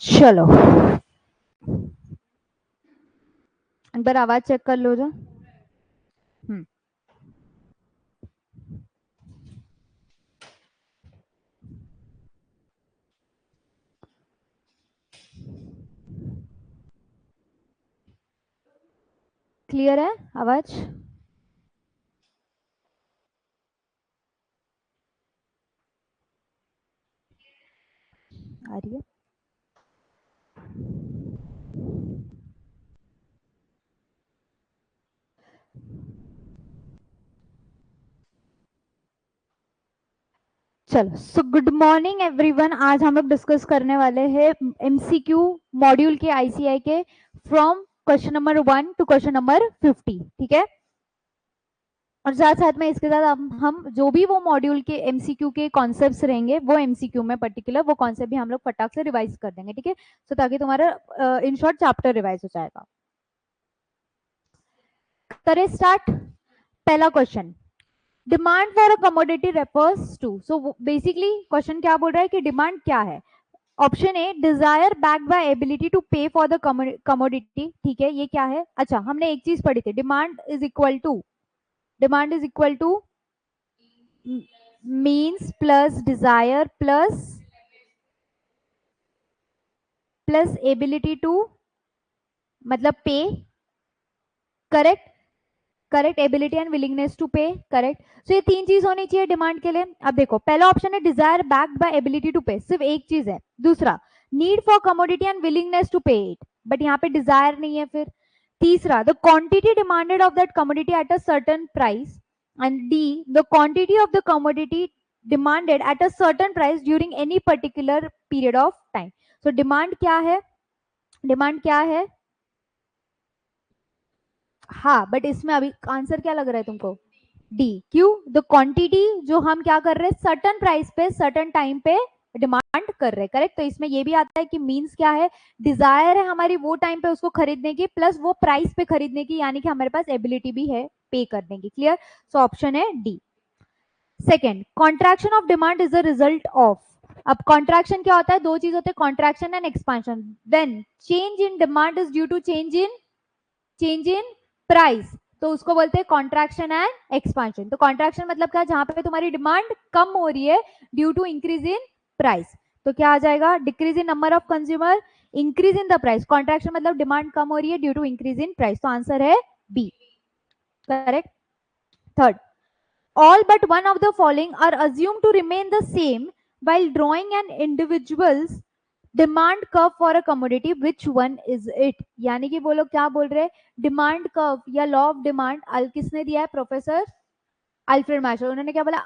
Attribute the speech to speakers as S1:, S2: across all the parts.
S1: चलो एक बार आवाज चेक कर लो जो। क्लियर है आवाज? आ रही है? चलो, सो गुड मॉर्निंग एवरीवन। आज हम लोग डिस्कस करने वाले हैं एमसीक्यू मॉड्यूल के आईसीआई के from question number 1 to question number 50। ठीक है, और साथ साथ में इसके साथ हम जो भी वो मॉड्यूल के एमसीक्यू के कॉन्सेप्ट्स रहेंगे वो एमसीक्यू में पर्टिकुलर वो कॉन्सेप्ट भी हम लोग फटाक से रिवाइज कर देंगे। ठीक है, सो ताकि तुम्हारा इन शॉर्ट चैप्टर रिवाइज हो जाएगा। करें स्टार्ट। पहला question, demand for a commodity refers to. So basically question क्या बोल रहा है कि डिमांड क्या है। Option A, desire back by ability to pay for the commodity. ठीक है, ये क्या है? अच्छा, हमने एक चीज पढ़ी थी, demand is equal to means plus desire plus ability to, मतलब pay. Correct, correct, ability and willingness to pay. Correct, so ये तीन चीज होनी चाहिए डिमांड के लिए। अब देखो, पहला ऑप्शन है desire backed by ability to pay, सिर्फ एक चीज है। दूसरा, need for commodity and willingness to pay it, but यहाँ पे डिजायर नहीं है। फिर तीसरा, the quantity demanded of that commodity at a certain price, and D, the quantity of the commodity demanded at a certain price during any particular period of time. So demand क्या है? Demand क्या है? हाँ, but इसमें अभी answer क्या लग रहा है तुमको? डी। क्यों? द क्वांटिटी जो हम क्या कर रहे हैं, सर्टन प्राइस पे सर्टन टाइम पे डिमांड कर रहे हैं। करेक्ट, तो इसमें ये भी आता है कि मींस क्या है, डिजायर है हमारी वो टाइम पे उसको खरीदने की प्लस वो प्राइस पे खरीदने की, यानी कि हमारे पास एबिलिटी भी है पे करने की। क्लियर? सो ऑप्शन है D. Second, contraction of demand is the result of. अब कॉन्ट्रैक्शन क्या होता है? दो चीज होते हैं, contraction and expansion. When change in demand is due to change in price, तो उसको बोलते हैं कॉन्ट्रैक्शन एंड एक्सपांशन। तो कॉन्ट्रैक्शन मतलब क्या? जहां पे तुम्हारी डिमांड कम हो रही है due to increase in price, तो क्या आ जाएगा? Decrease in number of consumer, increase in the price. Contraction मतलब डिमांड कम हो रही है due to increase in price, तो आंसर है B. Correct. Third, all but one of the following are assumed to remain the same while drawing an individual's demand curve for a commodity, which one is it? यानी कि वो लोग क्या बोल रहे हैं, डिमांड कर्व या लॉ ऑफ डिमांड किसने दिया है? Professor Alfred Marshall. उन्होंने क्या बोला?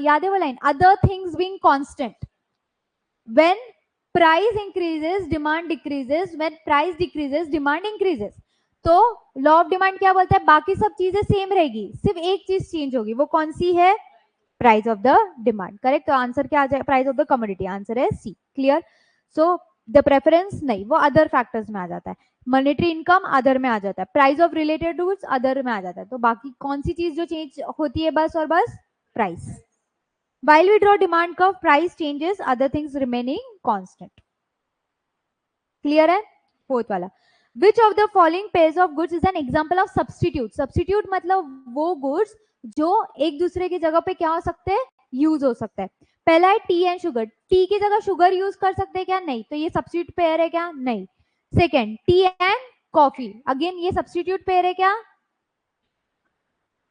S1: याद है वो line, other things being constant, when price increases demand decreases, when price decreases demand increases. तो लॉ ऑफ डिमांड क्या बोलता है? बाकी सब चीजें सेम रहेगी, सिर्फ एक चीज चेंज होगी, वो कौन सी है? Price of the demand. Correct, तो आंसर क्या आ जाए? Price of the commodity, answer है सी। क्लियर? सो द प्रेफरेंस नहीं, वो अदर फैक्टर्स में आ जाता है। मॉनेटरी इनकम अदर में आ जाता है, price of related goods other में आ जाता है, तो बाकी कौन सी चीज जो चेंज होती है? बस और बस price. while we draw demand curve, price changes, other things remaining constant. Clear है? फोर्थ वाला, विच of the following pairs of goods is an example of substitute. Substitute मतलब वो गुड्स जो एक दूसरे की जगह पे क्या हो सकते हैं? यूज हो सकता है। पहला है टी एंड शुगर, टी की जगह शुगर यूज कर सकते हैं क्या? नहीं, तो ये सब्सटीट्यूट पेयर है क्या? नहीं। Second, T and coffee, again ये सब्सटीट्यूट पेयर है क्या?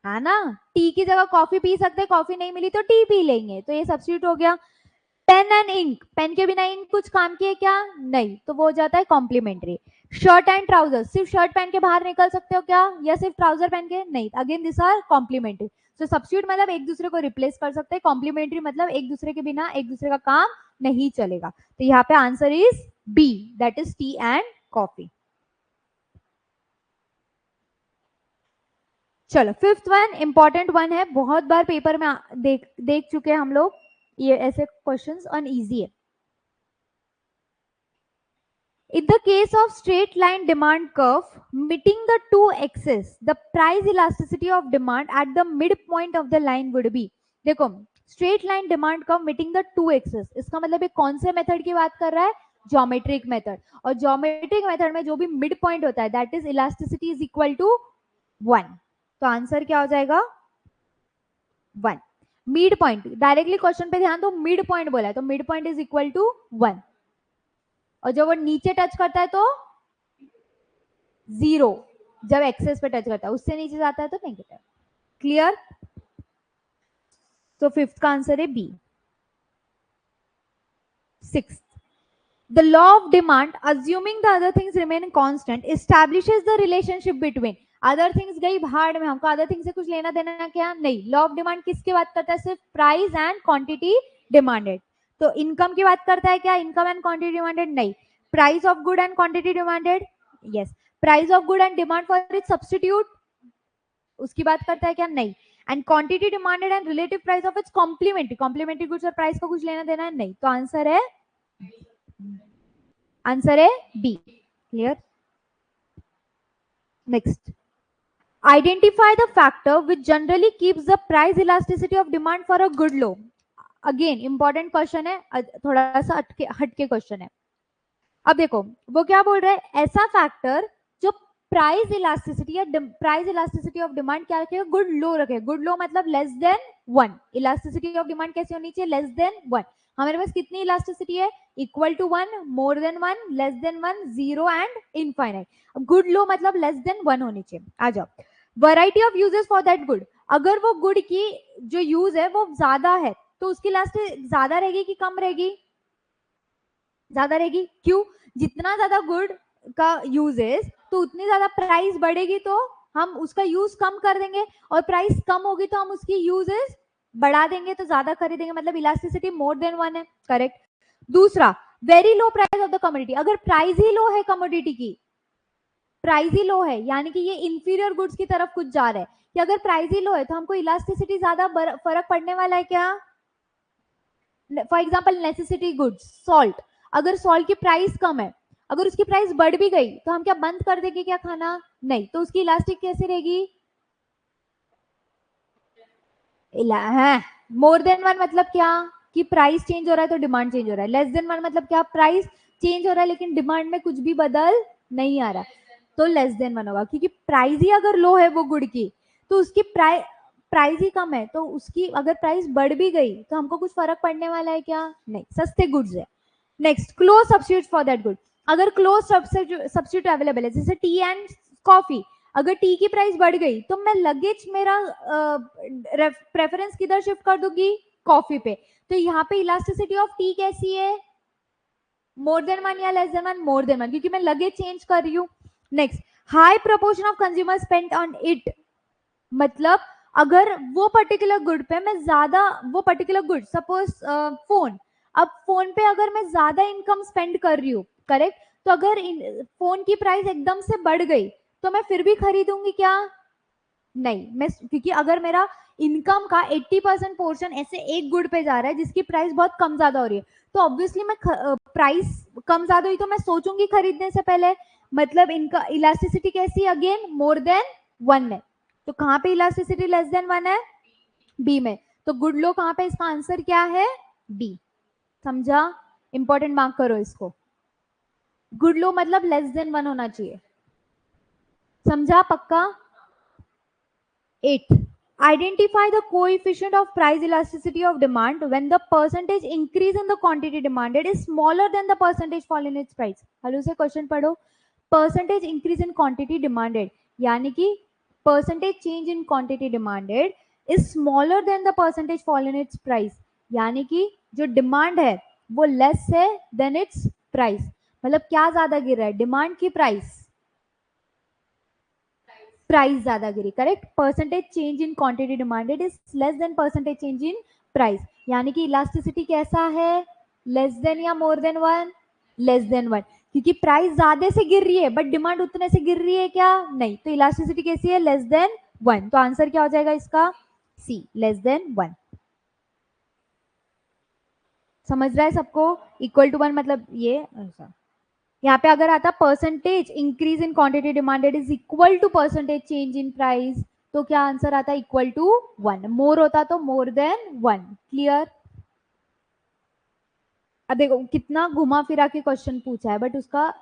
S1: है ना, टी की जगह कॉफी पी सकते हैं, कॉफी नहीं मिली तो टी पी लेंगे, तो ये सब्सटीट्यूट हो गया। पेन एंड इंक, पेन के बिना इंक कुछ काम की है क्या? नहीं, तो वो हो जाता है कॉम्प्लीमेंट्री। शर्ट एंड ट्राउजर, सिर्फ शर्ट पहन के बाहर निकल सकते हो क्या? या सिर्फ ट्राउजर पहन के? नहीं, अगेन दिस आर कॉम्प्लीमेंट्री। तो सब्स्टिट्यूट मतलब एक दूसरे को रिप्लेस कर सकते हैं, कॉम्प्लीमेंट्री मतलब एक दूसरे के बिना एक दूसरे का काम नहीं चलेगा। तो यहाँ पे answer is B, that is tea and coffee. चलो, फिफ्थ वन इंपॉर्टेंट वन है, बहुत बार पेपर में देख चुके हैं हम लोग, ये ऐसे क्वेश्चंस और इजी है। In the case of straight line demand curve meeting the two axes, the price elasticity of demand at the midpoint of the line would be। देखो, straight line demand curve meeting the two axes, इसका मतलब ये कौन से method की बात कर रहा है? ज्योमेट्रिक मेथड, और ज्योमेट्रिक मेथड में जो भी मिड पॉइंट होता है that is elasticity is equal to 1। तो आंसर क्या हो जाएगा 1। मिड पॉइंट, डायरेक्टली क्वेश्चन पे ध्यान दो, मिड पॉइंट बोला है तो mid point is equal to 1, और जब वो नीचे टच करता है तो 0, जब एक्सेस पे टच करता है, उससे नीचे जाता है तो नेगेटिव। क्लियर? तो फिफ्थ का आंसर है B. Sixth, the law of demand assuming the other things remain constant establishes the relationship between other things। गई भाड़ में, हमको other things से कुछ लेना देना क्या नहीं। लॉ ऑफ डिमांड किसकी बात करता है? सिर्फ प्राइस एंड क्वांटिटी डिमांडेड। तो इनकम की बात करता है क्या? इनकम एंड क्वांटिटी डिमांडेड नहीं। Price of good and quantity demanded, yes. Price of good and demand for it substitute, उसकी बात करता है क्या? नहीं। And quantity demanded and relative price of its complementary, complementary goods और प्राइस को कुछ लेना देना है नहीं। तो आंसर है B. Clear? Next, identify the factor which generally keeps the price elasticity of demand for a good low. Again important question है, थोड़ा सा हटके क्वेश्चन है। अब देखो वो क्या बोल रहा है, ऐसा फैक्टर जो प्राइस इलास्टिसिटी या प्राइस इलास्टिसिटी ऑफ डिमांड क्या रखेगा? गुड लो रखेगा। गुड लो मतलब less than 1। Elasticity of demand कैसे होनी चाहिए? Less than 1। हमारे पास कितनी इलास्टिसिटी है? Equal to 1, more than 1, less than 1, 0 and infinite. Good लो मतलब लेस देन 1 होनी चाहिए। आ जाओ, variety of uses for that good. अगर वो गुड की जो यूज है वो ज्यादा है तो उसकी इलास्टिसिटी ज्यादा रहेगी कि कम रहेगी? ज्यादा रहेगी। क्यों? जितना ज्यादा गुड का यूजेस तो उतनी ज्यादा प्राइस बढ़ेगी, तो हम उसका यूज कम कर देंगे, और प्राइस कम होगी तो हम उसकी यूजेस बढ़ा देंगे, तो ज्यादा खरीदेंगे, मतलब इलास्टिसिटी मोर देन 1 है। करेक्ट। दूसरा, very low price of the commodity. अगर प्राइस ही लो है कमोडिटी की, प्राइस ही लो है यानी कि ये इंफीरियर गुड्स की तरफ कुछ जा रहा है, कि अगर प्राइस ही लो है तो हमको इलास्टिसिटी ज्यादा फर्क पड़ने वाला है क्या? For example necessity goods, salt, अगर सॉल्ट की प्राइस कम है, अगर उसकी प्राइस बढ़ भी गई तो हम क्या बंद कर देंगे क्या खाना? नहीं। तो उसकी इलास्टिक कैसे रहेगी? मोर देन 1 मतलब क्या? कि प्राइस चेंज हो रहा है तो डिमांड चेंज हो रहा है। लेस देन 1 मतलब क्या? प्राइस चेंज हो रहा है लेकिन डिमांड में कुछ भी बदल नहीं आ रहा, तो लेस देन 1 होगा। क्योंकि प्राइस ही अगर लो है वो गुड की, तो उसकी प्राइस ही कम है, तो उसकी अगर प्राइस बढ़ भी गई तो हमको कुछ फर्क पड़ने वाला है क्या? नहीं, सस्ते गुड्स है। Next, close substitute for that good. अगर क्लोज सब्स्टिट्यूट अवेलेबल है, जैसे टी एंड कॉफी, अगर टी की प्राइस बढ़ गई तो मैं लगेज मेरा प्रेफरेंस किधर शिफ्ट कर दूंगी? कॉफी पे। तो यहाँ पे इलास्टिसिटी ऑफ टी कैसी है? मोर देन 1 या लेस देन 1? मोर देन 1, क्योंकि मैं लगेज चेंज कर रही हूँ। Next, high proportion of consumer spend on it, मतलब अगर वो पर्टिकुलर गुड पे मैं ज्यादा, वो पर्टिकुलर गुड सपोज फोन, अब फोन पे अगर मैं ज्यादा इनकम स्पेंड कर रही हूँ, करेक्ट, तो अगर फोन की प्राइस एकदम से बढ़ गई तो मैं फिर भी खरीदूंगी क्या? नहीं। मैं, क्योंकि अगर मेरा इनकम का 80% पोर्शन ऐसे एक गुड पे जा रहा है जिसकी प्राइस बहुत कम ज्यादा हो रही है, तो ऑब्वियसली मैं प्राइस कम ज्यादा हुई तो मैं सोचूंगी खरीदने से पहले, मतलब इनका इलास्टिसिटी कैसी? अगेन मोर देन 1 है। तो कहाँ पे इलास्टिसिटी लेस देन 1 है? बी में। तो गुड लो कहाँ पे? इसका आंसर क्या है? बी। समझा? इंपॉर्टेंट मार्क करो इसको। गुड लो मतलब लेस देन 1 होना चाहिए। समझा? पक्का? 8, identify the coefficient of price elasticity of demand when the percentage increase in the quantity demanded is smaller than the percentage fall in its price। Hello से question पढ़ो। Percentage increase in quantity demanded, यानी कि percentage change in quantity demanded is smaller than the percentage fall in its price, यानी कि जो demand है वो less है देन इट्स प्राइस। मतलब क्या ज्यादा गिर रहा है? डिमांड की प्राइस, प्राइस ज्यादा गिरी। Correct. Percentage change in quantity demanded is less than percentage change in price, यानी कि इलास्टिसिटी कैसा है? लेस देन या मोर देन 1? लेस देन 1, क्योंकि प्राइस ज्यादा से गिर रही है बट डिमांड उतने से गिर रही है क्या? नहीं। तो इलास्टिसिटी कैसी है? Less than 1। तो आंसर क्या हो जाएगा इसका? सी, लेस देन 1। समझ रहा है सबको? इक्वल टू 1 मतलब ये ऐसा। यहाँ पे अगर आता percentage increase in quantity demanded is equal to percentage change in price, तो क्या आंसर आता? Equal to 1। मोर होता तो मोर देन 1। क्लियर? अब देखो कितना घुमा फिरा के क्वेश्चन पूछा है, बट उसका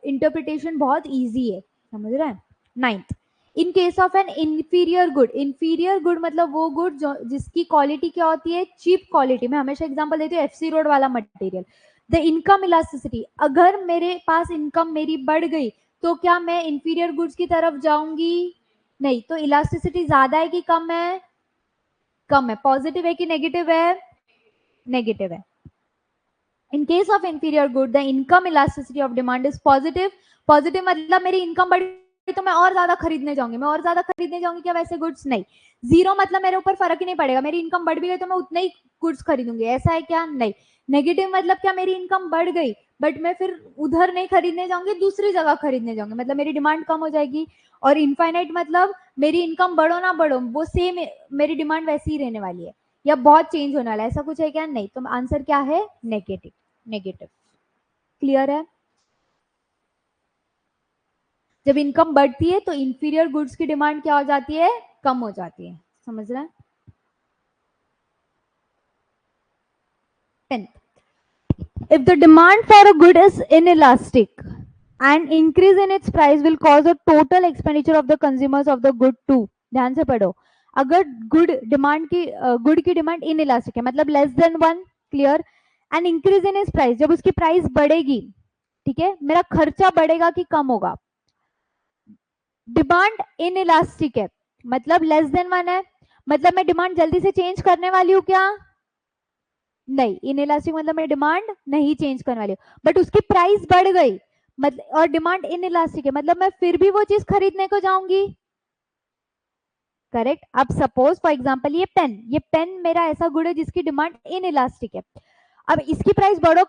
S1: इंटरप्रिटेशन बहुत इजी है, समझ रहे हैं। 9th, in case of N inferior good मतलब वो गुड जो जिसकी क्वालिटी क्या होती है, चीप क्वालिटी। मैं हमेशा एग्जांपल देती हूँ एफसी रोड वाला मटेरियल। द इनकम इलास्टिसिटी, अगर मेरे पास इनकम मेरी बढ़ गई तो क्या मैं इंफीरियर गुड्स की तरफ जाऊंगी? नहीं। तो इलास्टिसिटी ज्यादा है कि कम है? कम है। पॉजिटिव है कि नेगेटिव है? नेगेटिव है। In case of inferior good the income elasticity of demand is positive. Positive मतलब मेरी इनकम बढ़ी तो मैं और ज्यादा खरीदने जाऊंगी, मैं और ज्यादा खरीदने जाऊंगी क्या वैसे गुड्स? नहीं। जीरो मतलब मेरे ऊपर फर्क ही नहीं पड़ेगा, मेरी इनकम बढ़ भी गई तो मैं उतने ही गुड्स खरीदूंगी, ऐसा है क्या? नहीं। नेगेटिव मतलब क्या, मेरी इनकम बढ़ गई बट मैं फिर उधर नहीं खरीदने जाऊंगी, दूसरी जगह खरीदने जाऊंगी, मतलब मेरी डिमांड कम हो जाएगी। और इनफाइनाइट मतलब मेरी इनकम बढ़ो ना बढ़ो वो सेम, मेरी डिमांड वैसी ही रहने वाली है या बहुत चेंज होने वाला है, ऐसा कुछ है क्या? नहीं। तो आंसर क्या है? नेगेटिव। नेगेटिव। क्लियर है? जब इनकम बढ़ती है तो इंफीरियर गुड्स की डिमांड क्या हो जाती है? कम हो जाती है। समझ रहे हैं? 10th, if the demand for a good is inelastic and increase in its price will cause a total expenditure of the consumers of the good too। ध्यान से पढ़ो। अगर गुड की डिमांड इन इलास्टिक है मतलब less then one, clear, and increase in its price, जब उसकी price बढ़ेगी, ठीक है, मेरा खर्चा बढ़ेगा कि कम होगा? डिमांड इन इलास्टिक है मतलब लेस देन वन है, मतलब मैं डिमांड जल्दी से चेंज करने वाली हूँ क्या? नहीं। इन इलास्टिक मतलब मैं डिमांड नहीं चेंज करने वाली हूँ, बट उसकी प्राइस बढ़ गई मतलब, और डिमांड इन इलास्टिक है मतलब मैं फिर भी वो चीज खरीदने को जाऊंगी। करेक्ट। अब सपोज फॉर एग्जाम्पल ये पेन मेरा ऐसा गुड है जिसकी डिमांड इन इलास्टिक है। अब इसकी प्राइस बढ़ो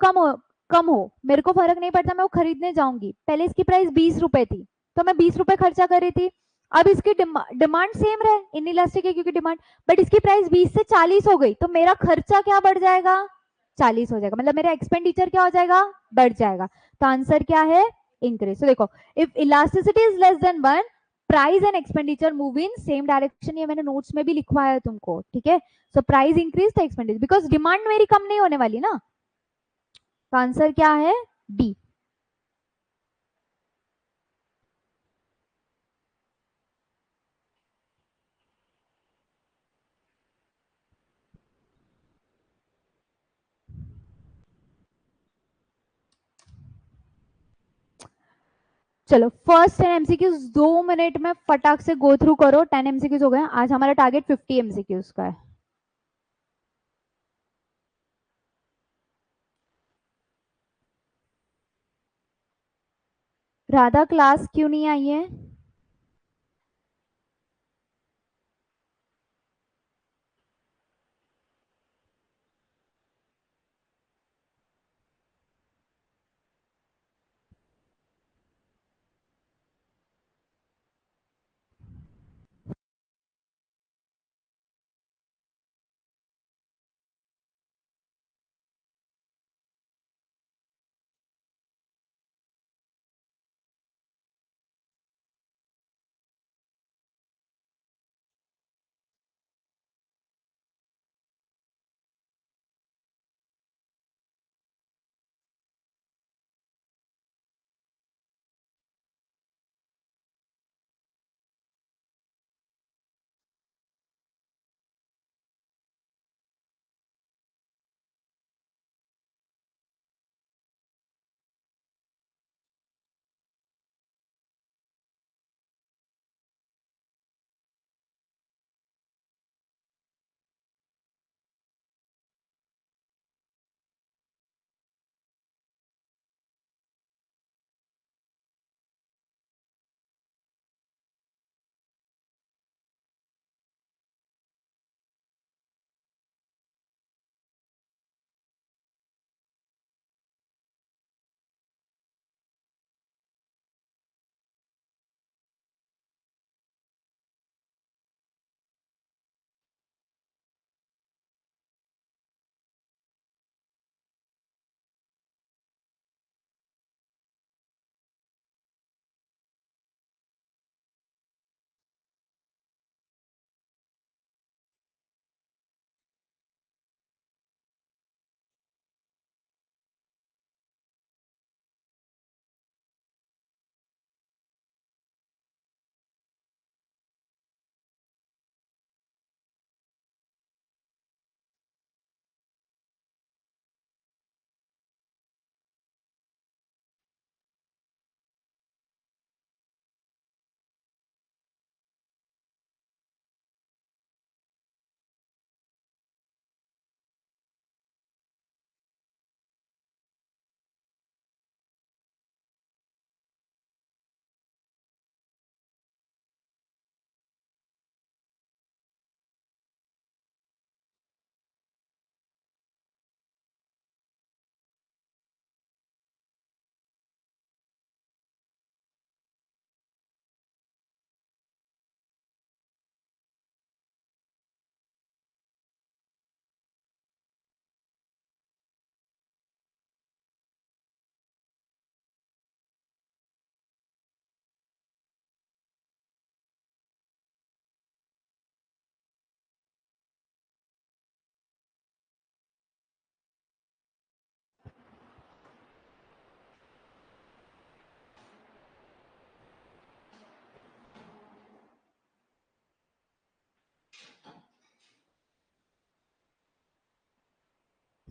S1: कम हो मेरे को फर्क नहीं पड़ता, मैं वो खरीदने जाऊंगी। पहले इसकी प्राइस 20 रुपए थी तो मैं 20 रुपए खर्चा कर रही थी। अब इसकी डिमांड सेम रहे, इन इलास्टिक है क्योंकि डिमांड, बट इसकी प्राइस 20 से 40 हो गई तो मेरा खर्चा क्या बढ़ जाएगा? 40 हो जाएगा, मतलब मेरा एक्सपेंडिचर क्या हो जाएगा? बढ़ जाएगा। तो आंसर क्या है? इंक्रीज। तो देखो, if elasticity is less then one, price and expenditure move in same direction. ये मैंने नोट्स में भी लिखवाया है तुमको, ठीक है। सो प्राइस इंक्रीज तो एक्सपेंडिचर, बिकॉज डिमांड मेरी कम नहीं होने वाली ना। तो आंसर क्या है? डी। चलो फर्स्ट 10 एमसीक्यूज 2 मिनट में फटाक से गो थ्रू करो। 10 एमसीक्यूज हो गए, आज हमारा टारगेट 50 एमसीक्यूज का है। राधा क्लास क्यों नहीं आई है?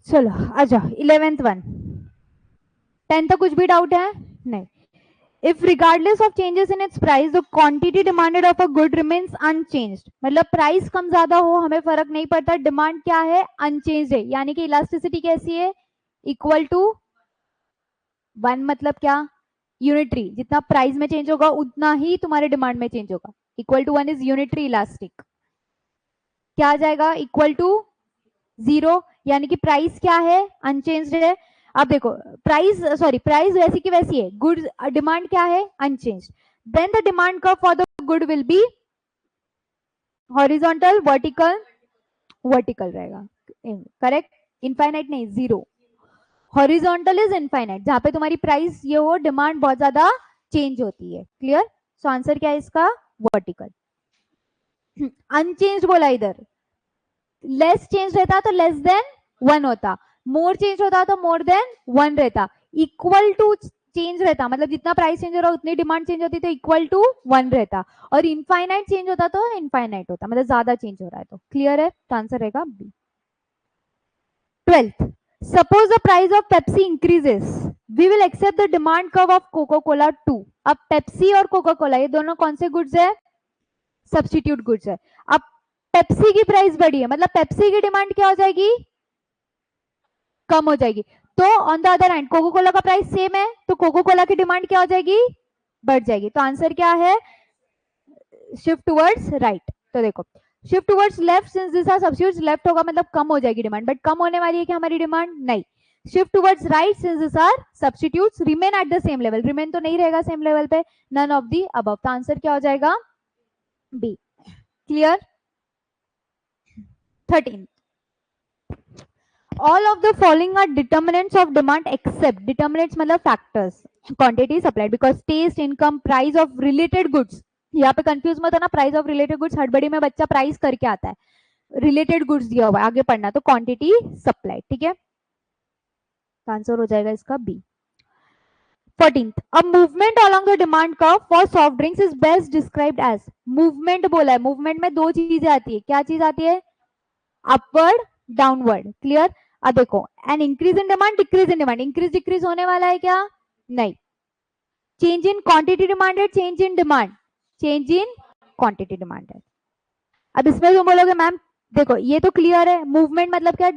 S1: चलो आ जाओ 11th वन। 10 तक कुछ भी डाउट है? नहीं। If regardless of changes in its price, the quantity demanded of a good remains unchanged, मतलब प्राइस कम ज्यादा हो हमें फर्क नहीं पड़ता, डिमांड क्या है? अनचेंज है, यानी कि इलास्टिसिटी कैसी है? इक्वल टू 1, मतलब क्या? यूनिटरी, जितना प्राइस में चेंज होगा उतना ही तुम्हारे डिमांड में चेंज होगा। Equal to 1 is unitary elastic. क्या आ जाएगा? इक्वल टू 0, यानी कि प्राइस क्या है? अनचेंज्ड है। अब देखो प्राइस वैसी की वैसी है, गुड्स डिमांड क्या है? Unchanged. Then the demand curve for the good will be horizontal, vertical, vertical रहेगा, करेक्ट? इनफाइनाइट नहीं, 0। हॉरिजॉन्टल इज इनफाइनाइट, जहां पे तुम्हारी प्राइस ये हो, डिमांड बहुत ज्यादा चेंज होती है। क्लियर? सो आंसर क्या है इसका? वर्टिकल। अनचेंज्ड बोला इधर, लेस चेंज रहता तो लेस देन 1 होता, मोर चेंज होता तो मोर देन 1 रहता, इक्वल टू चेंज रहता, मतलब जितना प्राइस चेंज हो रहा उतनी डिमांड चेंज होती तो इक्वल टू 1 रहता, और इनफाइनाइट चेंज होता तो इनफाइनाइट होता, मतलब ज्यादा चेंज हो रहा है तो। क्लियर है? तो आंसर रहेगा B. 12th, suppose the price of Pepsi increases, we will accept the demand curve of Coca-Cola too. अब पेप्सी और कोका कोला ये दोनों कौन से गुड्स है? सब्स्टिट्यूट गुड्स है। अब पेप्सी की प्राइस बढ़ी है, मतलब पेप्सी की डिमांड क्या हो जाएगी? कम हो जाएगी। तो on the other hand Coca Cola का प्राइस सेम है, तो कोको कोला की डिमांड क्या हो जाएगी? बढ़ जाएगी। तो आंसर क्या है? Shift towards right. तो देखो shift towards left, since this are substitutes, left होगा मतलब कम हो जाएगी डिमांड, बट कम होने वाली है क्या हमारी डिमांड? नहीं। Shift towards right, since this are substitutes, remain at the same level, remain तो नहीं रहेगा सेम लेवल पे, नन ऑफ दी अबव। तो आंसर क्या हो जाएगा? B. Clear? 13, all of the following are determinants of demand except, determinants मतलब factors, quantity supplied, because taste, income, price of related goods, यहाँ पे कंफ्यूज मत होना, प्राइस ऑफ रिलेटेड गुड्स हड़बड़ी में बच्चा प्राइस करके आता है, रिलेटेड गुड्स दिया हुआ है, आगे पढ़ना, तो क्वांटिटी सप्लाई। ठीक है? आंसर हो जाएगा इसका B. 14th, a movement along the demand curve for soft drinks is best described as, movement बोला है, मूवमेंट में दो चीजें आती है, क्या चीज आती है? Upward, downward. क्लियर? अब देखो N increase in demand, decrease in demand, increase decrease होने वाला है क्या? नहीं। Change in quantity demanded, change in demand, change in quantity demanded. अब इसमें तुम बोलोगे मैम देखो ये तो क्लियर है, मूवमेंट मतलब क्या?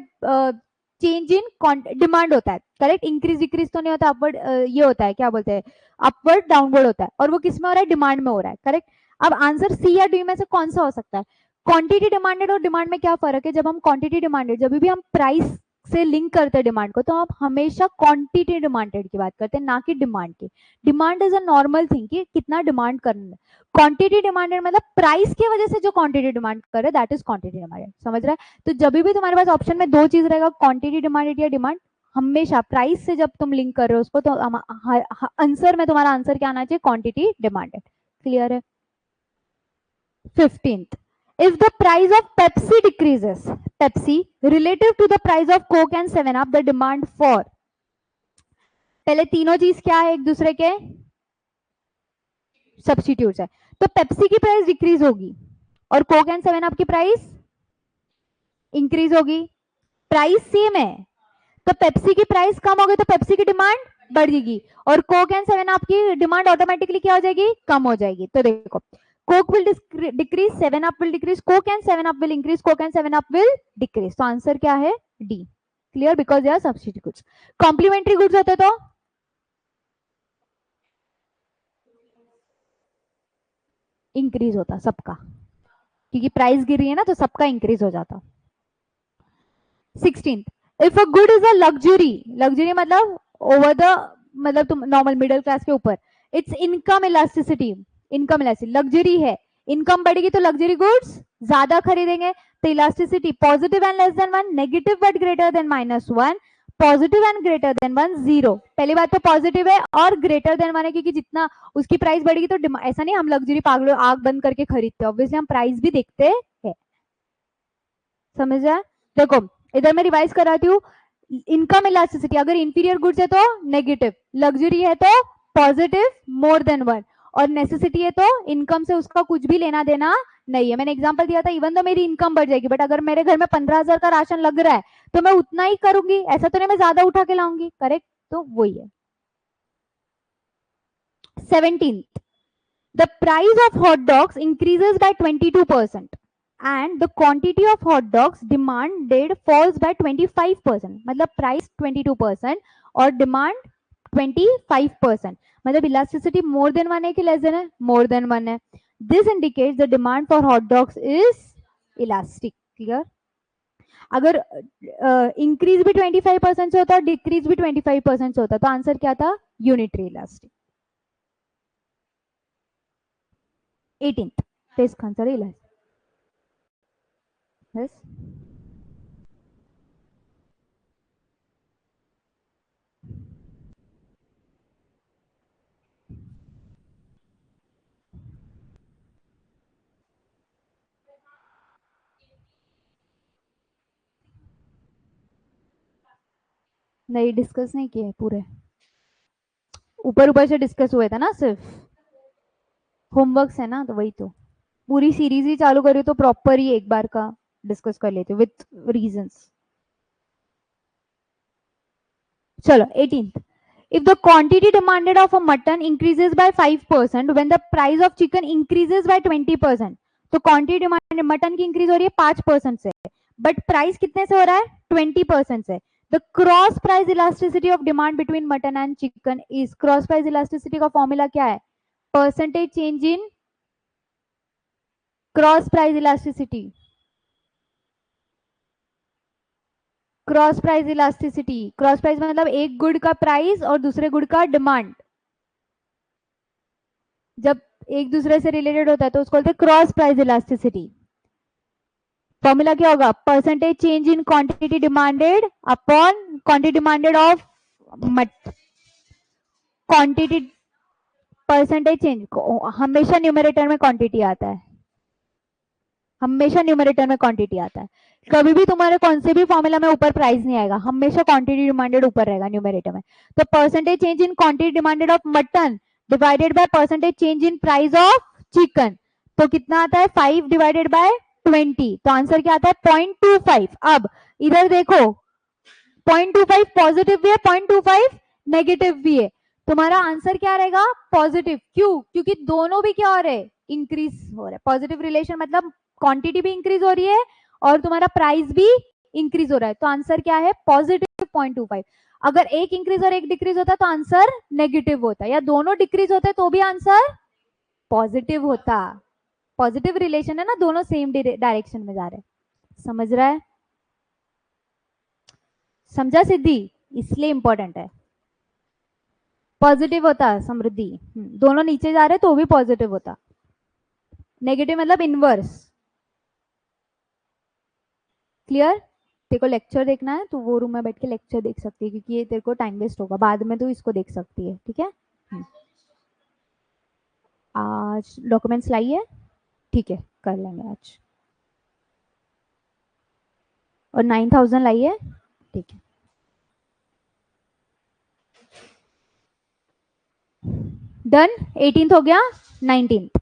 S1: चेंज इन डिमांड होता है, करेक्ट? इंक्रीज डिक्रीज तो नहीं होता, अपवर्ड ये होता है, क्या बोलते हैं, अपवर्ड डाउनवर्ड होता है, और वो किस में हो रहा है? डिमांड में हो रहा है, करेक्ट? अब आंसर सी या डी में से कौन सा हो सकता है? क्वांटिटी डिमांडेड और डिमांड में क्या फर्क है? जब हम क्वांटिटी डिमांडेड, जब भी हम प्राइस से लिंक करते हैं डिमांड को, तो आप हमेशा क्वांटिटी डिमांडेड की बात करते हैं, ना कि डिमांड की। Demand is a normal thing कि कितना डिमांड करना है, क्वांटिटी डिमांडेड मतलब प्राइस की वजह से जो क्वांटिटी डिमांड कर रहे, दैट इज क्वांटिटी डिमांडेड। समझ रहा है? तो जब भी तुम्हारे पास ऑप्शन में दो चीज रहेगा, क्वांटिटी डिमांडेड या डिमांड, हमेशा प्राइस से जब तुम लिंक कर रहे हो उसको, तो आंसर में तुम्हारा आंसर क्या आना चाहिए? Quantity demanded. क्लियर है? 15th, if the price of Pepsi decreases, Pepsi relative to the price of Coke and 7up, the demand for, पहले तीनों चीज क्या है? एक दूसरे के सब्स्टिट्यूट्स है, तो पेप्सी की प्राइस डिक्रीज होगी और कोक एंड 7up की प्राइस इंक्रीज होगी। प्राइस सेम है तो पेप्सी की प्राइस कम होगी तो पेप्सी की डिमांड बढ़ेगी, और कोक एंड 7up की डिमांड ऑटोमेटिकली क्या हो जाएगी? कम हो जाएगी। तो देखो Coke will decrease, 7up will decrease, Coke and 7up will increase, Coke and 7up will decrease. तो आंसर क्या है? D. Clear? Because they are substitute goods. Complementary goods होते तो इंक्रीज होता सबका, क्योंकि प्राइस गिर रही है ना, तो सबका इंक्रीज हो जाता। 16th, if a good is a luxury, luxury मतलब over the, मतलब तुम नॉर्मल मिडिल क्लास के ऊपर, it's income elasticity, income elasticity, luxury है, इनकम बढ़ेगी तो लग्जरी गुड्स ज्यादा खरीदेंगे, तो elasticity positive and less than 1, negative but greater than -1, positive and greater than 1, 0। पहली बात तो पॉजिटिव है और ग्रेटर देन 1 है, क्योंकि जितना उसकी प्राइस बढ़ेगी तो ऐसा नहीं हम लग्जरी पागलों आग बंद करके खरीदते हैं, ऑब्वियसली हम प्राइस भी देखते हैं। समझ आया? देखो इधर मैं रिवाइज कराती हूँ, इनकम इलास्टिसिटी अगर इंफीरियर गुड्स है तो नेगेटिव, लग्जरी है तो पॉजिटिव मोर देन 1, और नेसेसिटी है तो इनकम से उसका कुछ भी लेना देना नहीं है। मैंने एग्जांपल दिया था, इवन तो मेरी इनकम बढ़ जाएगी, बट अगर मेरे घर में 15,000 का राशन लग रहा है तो मैं उतना ही करूंगी, ऐसा तो नहीं मैं ज्यादा उठा के लाऊंगी। करेक्ट, तो वही है। 17th, the price of hot dogs increases by 22% and the quantity of hot dogs demanded falls by 25%. मतलब प्राइस 22% और डिमांड 25%। मतलब इलास्टिसिटी मोर देन 1 है कि लेस देन है? मोर देन 1 है। This indicates the demand for hot dogs is elastic. Clear? अगर increase भी 25% से होता है, डिक्रीज भी 25% से होता है, तो आंसर क्या था? Unitary elastic. 18th, तो इसका आंसर है इलास्टिक। यस, नहीं डिस्कस नहीं किए पूरे, ऊपर ऊपर से डिस्कस हुए थे ना सिर्फ, होमवर्क्स है ना, तो वही तो पूरी सीरीज ही चालू करी तो प्रॉपर ही एक बार का डिस्कस कर लेते विथ रीजंस। चलो 18th, if the quantity demanded of a mutton increases by 5% when the price of chicken increases by 20%, तो क्वांटिटी डिमांड मटन की इंक्रीज हो रही है 5% से, बट प्राइस कितने से हो रहा है? 20% से। The cross price elasticity of demand between mutton and chicken is, cross price elasticity का फॉर्मूला क्या है? परसेंटेज चेंज इन cross price elasticity. Cross price elasticity, cross price मतलब एक गुड का प्राइस और दूसरे गुड का डिमांड जब एक दूसरे से रिलेटेड होता है तो उसको बोलते हैं क्रॉस प्राइस इलास्टिसिटी। फॉर्मूला क्या होगा? Percentage change in quantity demanded upon quantity demanded of मट, क्वांटिटी परसेंटेज चेंज हमेशा न्यूमरेटर में क्वांटिटी आता है, हमेशा न्यूमरेटर में क्वांटिटी आता है। कभी भी तुम्हारे कौन से भी फॉर्मूला में ऊपर प्राइस नहीं आएगा, हमेशा क्वांटिटी डिमांडेड ऊपर रहेगा न्यूमरेटर में। तो percentage change in quantity demanded of mutton divided by percentage change in price of chicken, तो कितना आता है? 5 डिवाइडेड बाय 20, तो आंसर क्या आता है? 0.25। अब इधर देखो 0.25 पॉजिटिव भी है, 0.25 नेगेटिव भी है, तुम्हारा आंसर क्या रहेगा? पॉजिटिव। क्यों? क्योंकि दोनों भी क्या हो रहे हैं? इंक्रीज हो रहा है। पॉजिटिव रिलेशन मतलब क्वांटिटी भी इंक्रीज हो रही है और तुम्हारा प्राइस भी इंक्रीज हो रहा है, तो आंसर क्या है? पॉजिटिव 0.25। अगर एक इंक्रीज और एक डिक्रीज होता तो आंसर नेगेटिव होता, या दोनों डिक्रीज होते तो भी आंसर पॉजिटिव होता। पॉजिटिव रिलेशन है ना, दोनों सेम डायरेक्शन में जा रहे हैं। समझ रहा है? समझा सिद्धि? इसलिए इंपॉर्टेंट है। पॉजिटिव होता समृद्धि, दोनों नीचे जा रहे तो भी पॉजिटिव होता, नेगेटिव मतलब इनवर्स। क्लियर? तेरे को लेक्चर देखना है तो वो रूम में बैठ के लेक्चर देख सकती है, क्योंकि ये तेरे को टाइम वेस्ट होगा, बाद में तो इसको देख सकती है। ठीक है? आज डॉक्यूमेंट्स लाइए, ठीक है, कर लेंगे आज। और 9,000 लाइए, ठीक है। डन। 18th हो गया। 19th,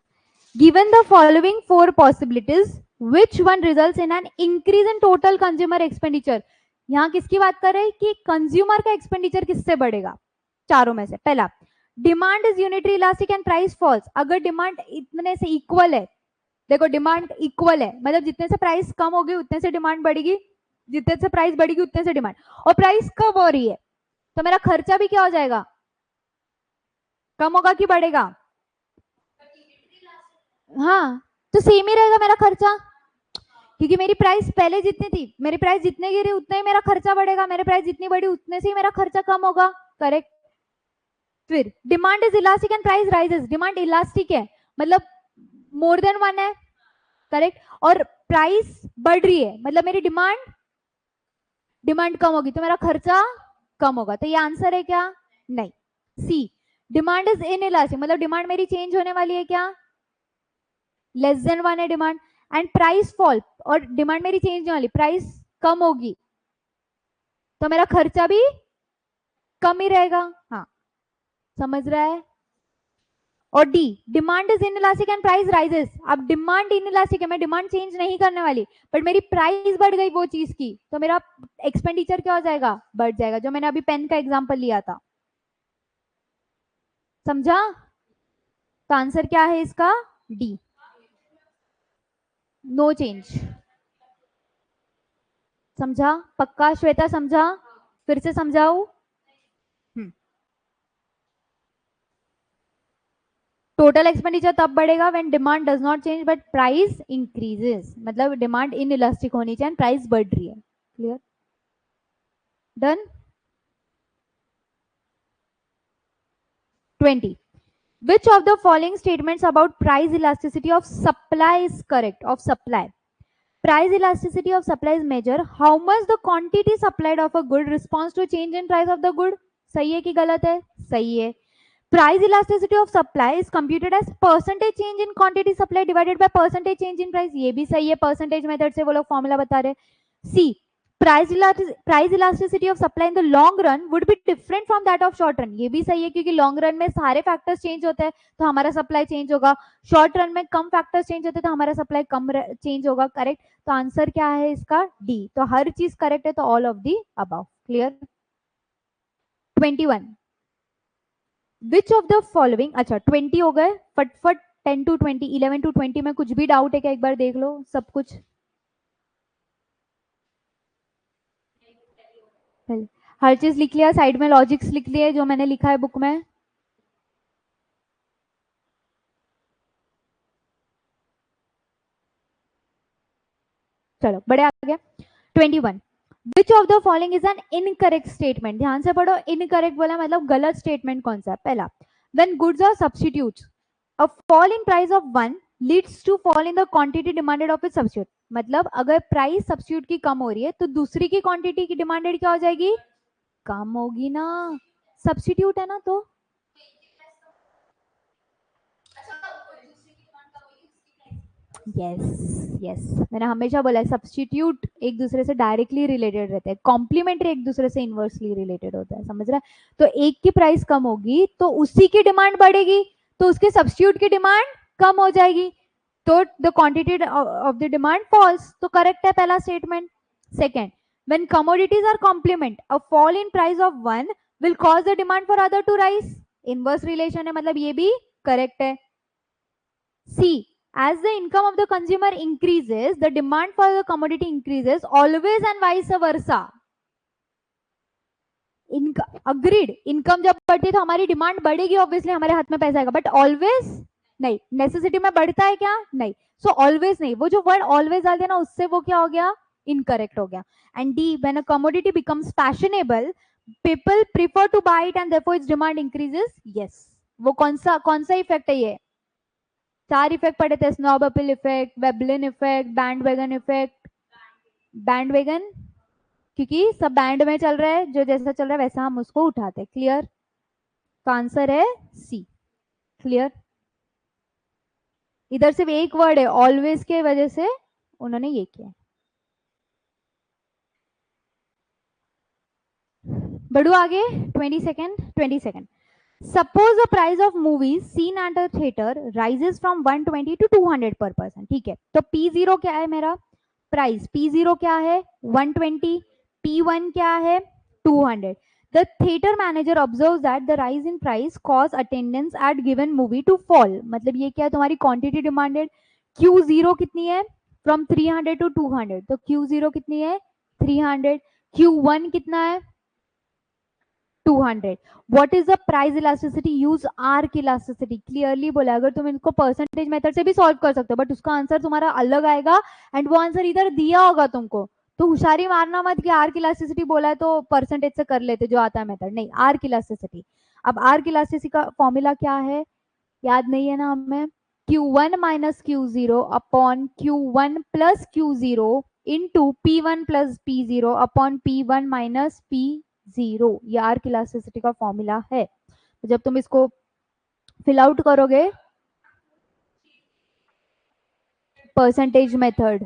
S1: given the following 4 possibilities which one results in an increase in total consumer expenditure। यहां किसकी बात कर रहे हैं कि कंज्यूमर का एक्सपेंडिचर किससे बढ़ेगा? चारों में से। पहला, demand is unitary elastic and price falls. अगर डिमांड इतने से इक्वल है, देखो डिमांड इक्वल है मतलब जितने से प्राइस कम होगी उतने से डिमांड बढ़ेगी, जितने से प्राइस बढ़ेगी उतने से डिमांड, और प्राइस कम हो रही है तो मेरा खर्चा भी क्या हो जाएगा? कम होगा कि बढ़ेगा? हाँ, तो सेम ही रहेगा मेरा खर्चा, क्योंकि मेरी प्राइस पहले जितनी थी, मेरी प्राइस जितने गिरी उतने ही मेरा खर्चा बढ़ेगा, मेरी प्राइस जितनी बढ़ी उतने से ही मेरा खर्चा कम होगा। करेक्ट। फिर demand is elastic and price rises. Demand elastic है मतलब मोर देन 1 है। करेक्ट। और प्राइस बढ़ रही है मतलब मेरी डिमांड कम होगी तो मेरा खर्चा कम होगा, तो ये आंसर है क्या? नहीं। सी, डिमांड इज इन इलास्टिक मतलब डिमांड मेरी चेंज होने वाली है क्या? लेस देन 1 है डिमांड। एंड प्राइस फॉल, और डिमांड मेरी चेंज नहीं वाली, प्राइस कम होगी तो मेरा खर्चा भी कम ही रहेगा। हाँ, समझ रहा है? और D, demand is inelastic and price rises. अब डिमांड इनइलास्टिक है, मैं डिमांड चेंज नहीं करने वाली, बट मेरी प्राइस बढ़ गई वो चीज की, तो मेरा एक्सपेंडिचर क्या हो जाएगा, बढ़ जाएगा, जो मैंने अभी पेन का एग्जांपल लिया था। समझा? तो आंसर क्या है इसका, डी, नो चेंज। समझा? पक्का श्वेता, समझा? फिर से समझाऊ? टोटल एक्सपेंडिचर तब बढ़ेगा when demand does not change but price increases, मतलब डिमांड इन इलास्टिक होनी चाहिए, प्राइस बढ़ रही है। Clear? Done? 20. Which of the following statements about price elasticity of supply is correct? Of supply, price elasticity of supply is measure how much the quantity supplied of a good responds to change in price of the good. सही है कि गलत है? सही है। Price elasticity of supply is computed as percentage change in quantity supply divided by percentage change in price. ये भी सही है, percentage method से वो लोग फॉर्मूला बता रहे। C, price elasticity of supply in the long run would be different from that of short run. ये भी सही है क्योंकि long run में सारे factors change होते हैं तो हमारा supply change होगा, short run में कम factors change होते हैं तो हमारा supply कम change होगा। करेक्ट? तो आंसर क्या है इसका, D। तो हर चीज करेक्ट है, तो all of the above। Clear? 21. Which of the following, अच्छा 20 हो गए फटफट, 10 to 20, 11 to 20 में कुछ भी डाउट है क्या, एक बार देख लो सब कुछ। हर चीज लिख लिया, साइड में लॉजिक्स लिख लिए जो मैंने लिखा है बुक में। चलो बड़े आ गया। 21. विच of the following is an incorrect statement. ध्यान से पढ़ो, इनकरेक्ट बोला मतलब गलत स्टेटमेंट कौन सा है। पहला, when goods are substitutes a fall in price of one leads to fall in the quantity demanded of its substitute। मतलब अगर प्राइस सब्स्टिट्यूट की कम हो रही है तो दूसरी की क्वांटिटी की डिमांडेड क्या हो जाएगी, कम होगी ना, सब्स्टिट्यूट है ना। तो यस यस, मैंने हमेशा बोला है सब्स्टिट्यूट एक दूसरे से डायरेक्टली रिलेटेड रहते हैं, कॉम्प्लीमेंट्री एक दूसरे से इनवर्सली रिलेटेड होता है। समझ रहा है? तो एक की प्राइस कम होगी तो उसी की डिमांड बढ़ेगी, तो उसके सब्स्टिट्यूट की डिमांड कम हो जाएगी, तो the quantity of the demand falls. तो करेक्ट है पहला statement. Second, when commodities are complement a fall in price of one will cause the demand for other to rise. Inverse relation है, मतलब ये भी करेक्ट है। C, as the income of the consumer increases the demand for the commodity increases always and vice versa। Agreed, income जब बढ़ती है तो हमारी डिमांड बढ़ेगी, ऑब्वियसली हमारे हाथ में पैसा आएगा, बट ऑलवेज नहीं। नेसेसिटी में बढ़ता है क्या, नहीं। सो ऑलवेज नहीं, वो जो वर्ड ऑलवेज डाल दिया ना उससे वो क्या हो गया, इनकरेक्ट हो गया। And D, when a commodity becomes fashionable people prefer to buy it and therefore its demand increases. Yes, वो कौन सा इफेक्ट है ये, चार इफेक्ट पढ़े थे, snob appeal effect, Veblen effect, band wagon effect. Band wagon क्योंकि सब बैंड में चल रहा है, जो जैसा चल रहा है वैसा हम उसको उठाते हैं। क्लियर? तो आंसर है सी। क्लियर? इधर सिर्फ एक वर्ड है ऑलवेज के वजह से उन्होंने ये किया। बढ़ू आगे। 22nd। Suppose the price of movies seen at a theatre rises from 120 to 200 पर पर्सन। ठीक है, तो P0 क्या है मेरा, प्राइस P0 क्या है 120, P1 क्या है 200। The theater manager observes that the rise in price cause attendance at given movie to fall। मतलब ये क्या है, तुम्हारी क्वांटिटी डिमांडेड। Q0 कितनी है, फ्रॉम 300 to 200, तो Q0 कितनी है 300। Q1 कितना है 200। What is the price elasticity, use arc elasticity. Clearly बोला, अगर तुम इनको परसेंटेज मेथड से भी सॉल्व कर सकते हो बट उसका आंसर तुम्हारा अलग आएगा, एंड वो आंसर इधर दिया होगा तुमको, तो होशियारी मारना मत कि आर्क इलास्टिसिटी बोला है तो परसेंटेज से कर लेते जो आता है मेथड, नहीं, आर्क इलास्टिसिटी। अब आर्क इलास्टिसिटी का फॉर्मूला क्या है, याद नहीं है ना हमें, Q1 minus Q0 upon Q1 plus Q0 into P1 plus P0 upon P1 minus P0। ये आर्क इलास्टिसिटी का फॉर्मूला है। तो जब तुम इसको फिल आउट करोगे परसेंटेज मेथड,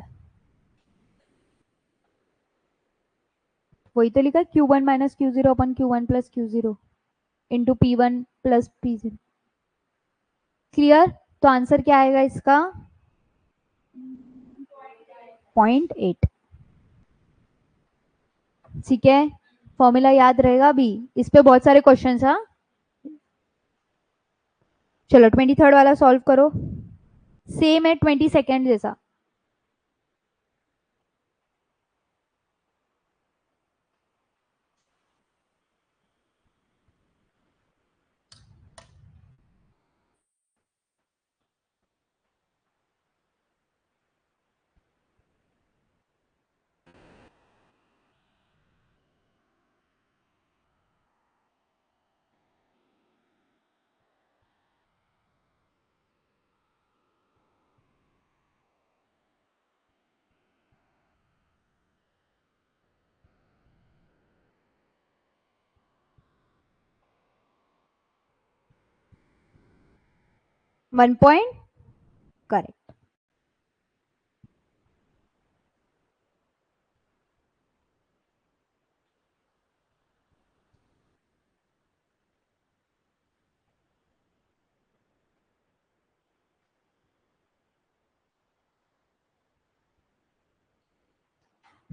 S1: वही तो लिखा है Q1 minus Q0 upon Q1 plus Q0 into P1 plus P0। Clear? तो आंसर क्या आएगा इसका? 0.8। ठीक है, फॉर्मूला याद रहेगा भी, इस पे बहुत सारे क्वेश्चन। हाँ चलो 23rd वाला सॉल्व करो। सेम है 22nd जैसा। One point, correct.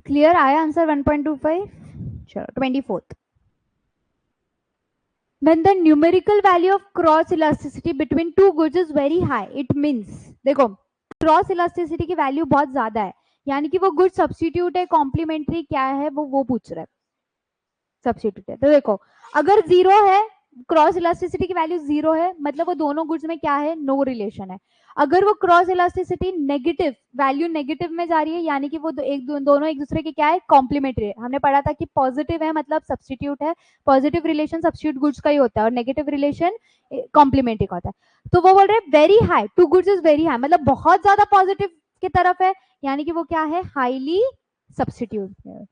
S1: क्लियर आया आंसर 1.25? चलो 24th। When the numerical value of cross elasticity between two goods is very high, it means, देखो क्रॉस इलास्टिसिटी की वैल्यू बहुत ज्यादा है, यानी कि वो गुड सब्स्टिट्यूट है, कॉम्प्लीमेंट्री क्या है वो पूछ रहा है। सब्स्टिट्यूट है तो देखो, अगर जीरो है, क्रॉस इलास्टिसिटी की वैल्यू जीरो है, मतलब वो दोनों गुड्स में क्या है, नो रिलेशन है। अगर वो cross elasticity negative, value negative में जा रही है, यानी कि वो दोनों एक दूसरे के क्या है, कॉम्प्लीमेंट्री है। हमने पढ़ा था कि पॉजिटिव है मतलब सब्स्टिट्यूट है, पॉजिटिव रिलेशन सब्स्टिट्यूट गुड्स का ही होता है, और नेगेटिव रिलेशन कॉम्प्लीमेंट्री का होता है। तो वो बोल रहे हैं very high, two goods is very high, मतलब बहुत ज्यादा पॉजिटिव की तरफ है, यानी कि वो क्या है, हाईली सब्स्टिट्यूट है।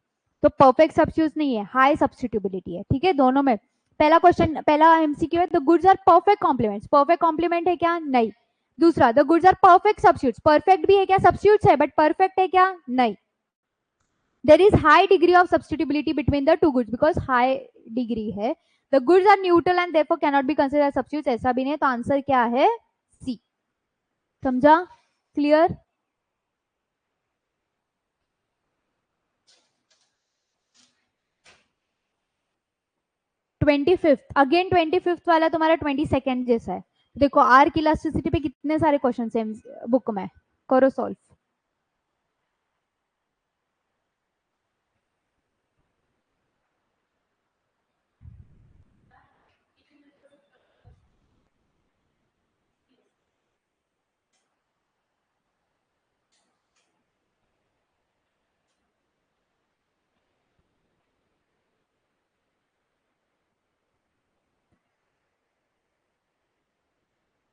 S1: तो परफेक्ट सब्स्टिट्यूट नहीं है, हाई सब्स्टिट्यूबिलिटी है। ठीक है, दोनों में। पहला क्वेश्चन, पहला एमसीक्यू है, the goods are perfect complements, perfect complement है क्या, नहीं। दूसरा, the goods are perfect substitutes, perfect भी है क्या, सब्स्टिट्यूट्स है बट परफेक्ट है क्या, नहीं। There is high degree of substitutability between the two goods, because high degree है। The goods are neutral and therefore can not be considered substitutes, ऐसा भी नहीं। तो आंसर क्या है, सी। समझा? क्लियर? 25th, अगेन 25th वाला तुम्हारा 22nd जैसा है। देखो आर्क इलास्टिसिटी पे कितने सारे क्वेश्चन है बुक में, करो सॉल्व।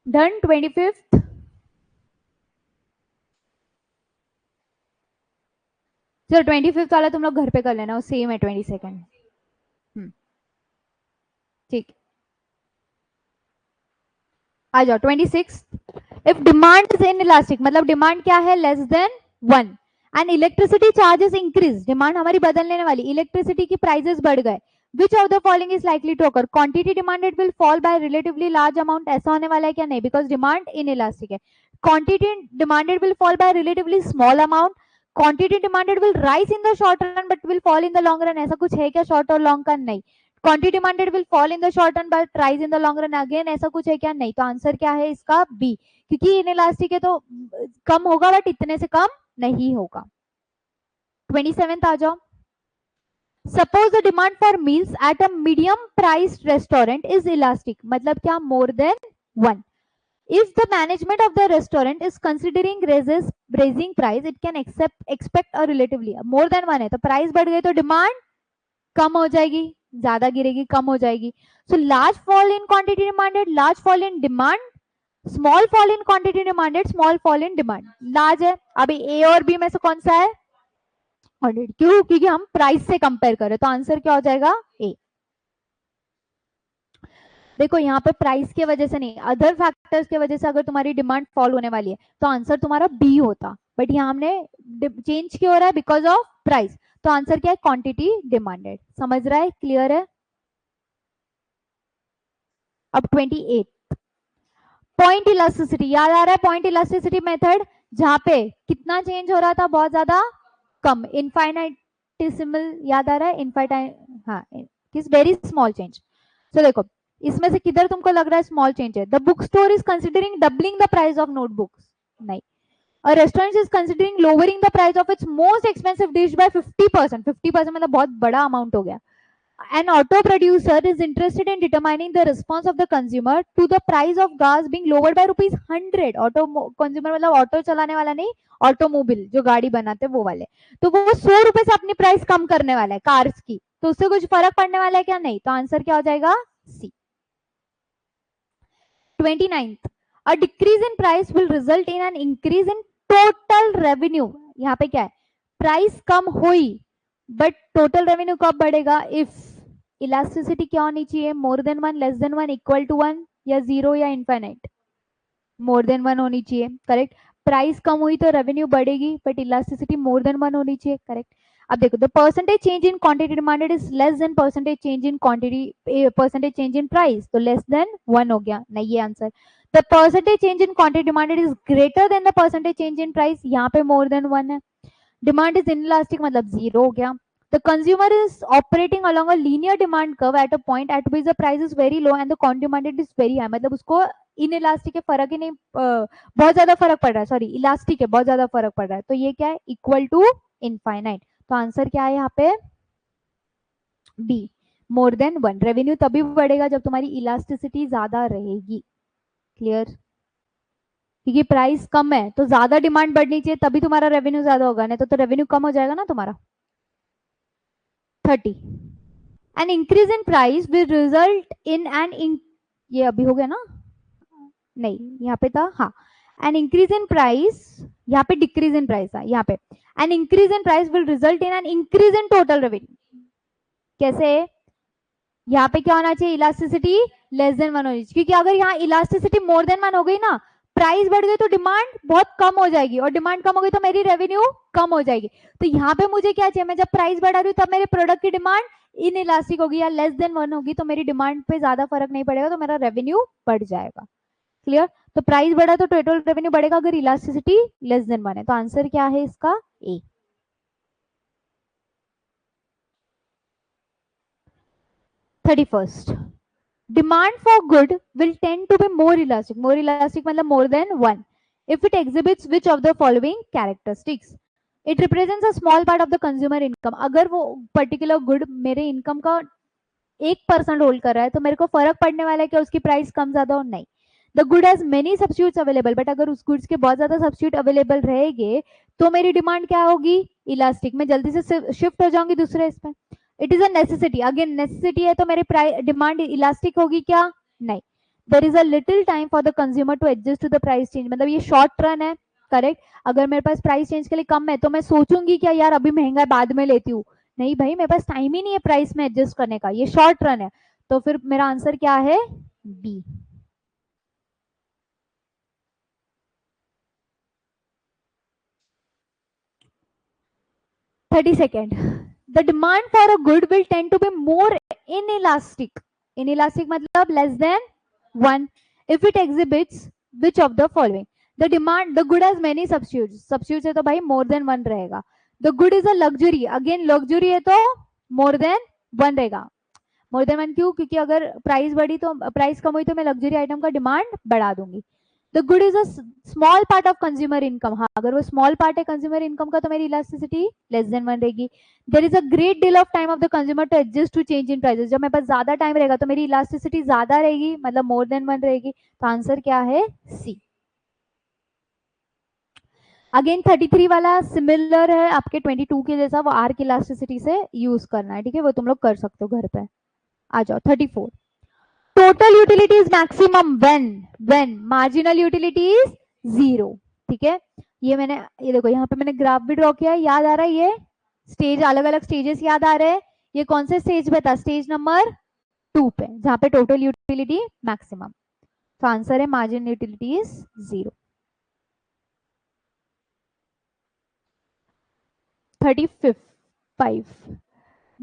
S1: Done 25th। चलो 25th वाला तुम लोग घर पे कर लेना, वो सेम है 22nd। ठीक, आ जाओ 26। If demand is inelastic, मतलब डिमांड क्या है, less than 1, and electricity charges increase, डिमांड हमारी बदलने वाली, इलेक्ट्रिसिटी की प्राइसेस बढ़ गए, which of the following is likely to occur, quantity demanded will fall by relatively large amount, ऐसा होने वाला है क्या, नहीं, बिकॉज डिमांड इन इलास्टिक है। Quantity demanded will fall by relatively small amount, quantity demanded will rise in the short run but will fall in the long run, ऐसा कुछ है क्या शॉर्ट और लॉन्ग का, नहीं। Quantity demanded will fall in the short run but rise in the long run, again ऐसा कुछ है क्या, नहीं। तो आंसर क्या है इसका, बी, क्योंकि इन इलास्टिक है तो कम होगा बट इतने से कम नहीं होगा। 27th आ जाओ। Suppose the demand for meals at a medium price restaurant is elastic, मतलब क्या, मोर than 1। If the management of the restaurant is considering raising price, it can expect a relatively more than 1 है तो price बढ़ गई तो demand कम हो जाएगी, ज्यादा गिरेगी, कम हो जाएगी। So large fall in quantity demanded, large fall in demand, small fall in quantity demanded, small fall in demand. Large है, अभी ए और बी में से कौन सा है, 100, क्यों, क्योंकि हम प्राइस से कंपेयर करें, तो आंसर क्या हो जाएगा, ए। देखो यहाँ पे प्राइस की वजह से नहीं, अदर फैक्टर्स की वजह से अगर तुम्हारी डिमांड फॉल होने वाली है तो आंसर तुम्हारा बी होता, बट यहाँ हमने चेंज क्यों हो रहा है, बिकॉज ऑफ प्राइस। तो आंसर क्या है, क्वांटिटी डिमांडेड। समझ रहा है, क्लियर है? अब 28, पॉइंट इलास्टिसिटी, याद आ रहा है पॉइंट इलास्टिसिटी मेथड, जहां पे कितना चेंज हो रहा था, बहुत ज्यादा कम, इनफाइनाइटेसिमल, याद आ रहा है इनफाइनाइट, हाँ किस वेरी स्मॉल चेंज। तो देखो इसमें से किधर तुमको लग रहा है स्मॉल चेंज है? The book store is considering doubling the price of notebooks, नहीं। A restaurant is considering lowering the price of its most expensive dish by 50%. 50% मतलब बहुत बड़ा अमाउंट हो गया। An auto producer is interested in determining the response of the consumer to the price of gas being lowered by rupees 100. Auto consumer मतलब auto चलाने वाला नहीं, automobile जो गाड़ी बनाते वो वाले, तो वो 100 रुपए से अपनी प्राइस कम करने वाला है कार्स की, तो उससे कुछ फर्क पड़ने वाला है क्या? नहीं। तो आंसर क्या हो जाएगा? सी। 29th, a decrease in price will result in an increase in total revenue. यहाँ पे क्या है? प्राइस कम हुई बट टोटल रेवेन्यू कब बढ़ेगा? इफ इलास्टिसिटी क्या होनी चाहिए? More than 1, less than 1, equal to 1, या 0 या इनफाइनाइट? मोर देन 1 होनी चाहिए, करेक्ट। प्राइस कम हुई तो रेवेन्यू बढ़ेगी बट इलास्टिसिटी मोर देन 1 होनी चाहिए, करेक्ट। अब देखो, the percentage change in quantity demanded is less than percentage change in quantity, percentage change in price, तो लेस देन 1 हो गया, नहीं ये answer. The percentage change in quantity demanded is greater than the percentage change in price, यहाँ पे मोर than 1 है। Demand is inelastic मतलब 0 हो गया। The consumer is operating along a linear demand curve at a point at which the price is very low and the quantity demanded is very high, मतलब उसको inelastic है, फर्क ही नहीं, बहुत ज्यादा फर्क पड़ रहा है, सॉरी इलास्टिक है, बहुत ज्यादा फर्क पड़ रहा है, तो ये क्या है? Equal to infinite. तो आंसर क्या है यहाँ पे? बी, मोर देन 1। रेवेन्यू तभी बढ़ेगा जब तुम्हारी इलास्टिसिटी ज्यादा रहेगी, क्लियर? क्योंकि प्राइस कम है तो ज्यादा डिमांड बढ़नी चाहिए तभी तुम्हारा रेवेन्यू ज्यादा होगा, नहीं तो रेवेन्यू कम हो जाएगा ना तुम्हारा। 30, N increase in price will result in an, ये अभी हो गया ना? नहीं, यहाँ पे था, हाँ। एन इंक्रीज इन प्राइस, यहाँ पे डिक्रीज इन प्राइस था, यहाँ पे N increase in price will result in an increase in total revenue. कैसे? यहाँ पे क्या होना चाहिए? इलास्टिसिटी लेस देन 1 होनी चाहिए, क्योंकि अगर यहाँ इलास्टिसिटी मोर देन 1 हो गई ना, प्राइस बढ़ गई तो डिमांड बहुत कम हो जाएगी, और डिमांड कम हो गई तो मेरी रेवेन्यू कम हो जाएगी। तो यहाँ पे मुझे क्या चाहिए? मैं जब प्राइस बढ़ा रही हूँ तब मेरे प्रोडक्ट की डिमांड इन इलास्टिक होगी या लेस देन 1 होगी, तो मेरी डिमांड पे ज्यादा फर्क नहीं पड़ेगा, तो मेरा रेवेन्यू बढ़ जाएगा, क्लियर? तो प्राइस बढ़ा तो टोटल रेवेन्यू बढ़ेगा अगर इलास्टिसिटी लेस देन 1 है, तो आंसर क्या है इसका? ए। 31st, demand for good will tend to be more elastic मतलब more than 1 if it exhibits which of the following characteristics? It represents a small part of the consumer income. अगर वो particular good मेरे income का 1% hold कर रहा है तो मेरे को फर्क पड़ने वाला है कि उसकी प्राइस कम ज्यादा हो? नहीं। The good has many substitutes available, but अगर उस गुड्स के बहुत ज्यादा सब्स्टिट्यूट अवेलेबल रहेंगे तो मेरी डिमांड क्या होगी? इलास्टिक, में जल्दी से शिफ्ट हो जाऊंगी दूसरे इसमें। It is a necessity, again necessity है तो मेरी डिमांड इलास्टिक होगी क्या? नहीं। There is a little time for the consumer to adjust to the price change, मतलब ये शॉर्ट रन है, करेक्ट। अगर मेरे पास प्राइस चेंज के लिए कम है तो मैं सोचूंगी क्या यार अभी महंगा है बाद में लेती हूँ, नहीं भाई मेरे पास टाइम ही नहीं है प्राइस में एडजस्ट करने का, ये शॉर्ट रन है। तो फिर मेरा आंसर क्या है? B. Thirty second, the demand for a good will tend to be more inelastic, inelastic मतलब less than 1 if it exhibits which of the following? The demand, the good has many substitutes, substitutes है तो भाई more than 1 रहेगा। The good is a luxury, again luxury है तो मोर than 1 रहेगा। मोर than 1 क्यों? क्योंकि अगर प्राइस बढ़ी तो प्राइस कम हुई तो मैं लग्जरी आइटम का डिमांड बढ़ा दूंगी। The good is a small part of consumer income, हाँ अगर वो स्मॉल पार्ट है कंज्यूमर इनकम का तो मेरी इलास्टिसिटी लेस देन 1 रहेगी। There is a great deal of time of the consumer to adjust to change in prices, जब मेरे पास ज्यादा टाइम रहेगा तो मेरी इलास्टिसिटी ज्यादा रहेगी, मतलब मोर देन 1 रहेगी। तो आंसर क्या है? सी। अगेन 33 वाला सिमिलर है आपके 22 के जैसा, वो आर्क इलास्टिसिटी से यूज करना है, ठीक है, वो तुम लोग कर सकते हो घर पे। आ जाओ 34, total utility is maximum when marginal utility is 0, ठीक है। ये देखो यहाँ पे मैंने ग्राफ भी ड्रॉ किया है, याद आ रहा है? ये स्टेज, अलग अलग स्टेजेस याद आ रहे हैं? ये कौन से स्टेज पे था? स्टेज नंबर 2 पे, जहां पे टोटल यूटिलिटी मैक्सिमम। तो आंसर है marginal utility is 0। 35,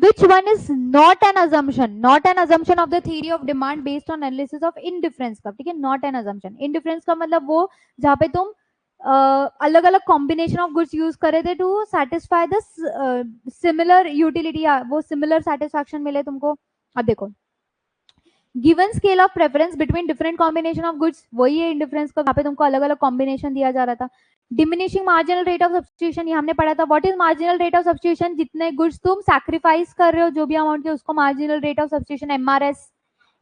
S1: Which one is not an assumption? Not an assumption of the theory of demand based on analysis of indifference curve. ठीक है, not an assumption. Indifference का मतलब वो जहाँ पे तुम अलग अलग कॉम्बिनेशन ऑफ गुड्स यूज करे थे to satisfy the similar utility, वो सिमिलर सेटिस्फैक्शन मिले तुमको. अब देखो, given scale of preference between different combination of goods, वही है इंडिफरेंस का, यहाँ पे तुमको अलग अलग कॉम्बिनेशन दिया जा रहा था. Diminishing marginal rate of substitution, ये हमने पढ़ा था. What is marginal rate of substitution? जितने गुड्स तुम सैक्रिफाइस कर रहे हो, जो भी अमाउंट के, उसको marginal rate of substitution. MRS,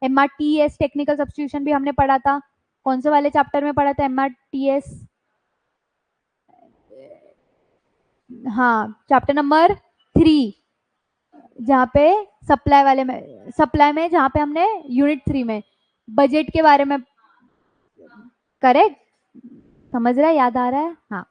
S1: MRTS technical substitution भी हमने पढ़ा था. कौन से वाले चैप्टर में पढ़ा था एमआरटीएस? हाँ, चैप्टर नंबर 3, जहाँ पे सप्लाई वाले में, सप्लाई में, जहाँ पे हमने यूनिट 3 में बजट के बारे में. करेक्ट, समझ रहा है, याद आ रहा है? हाँ.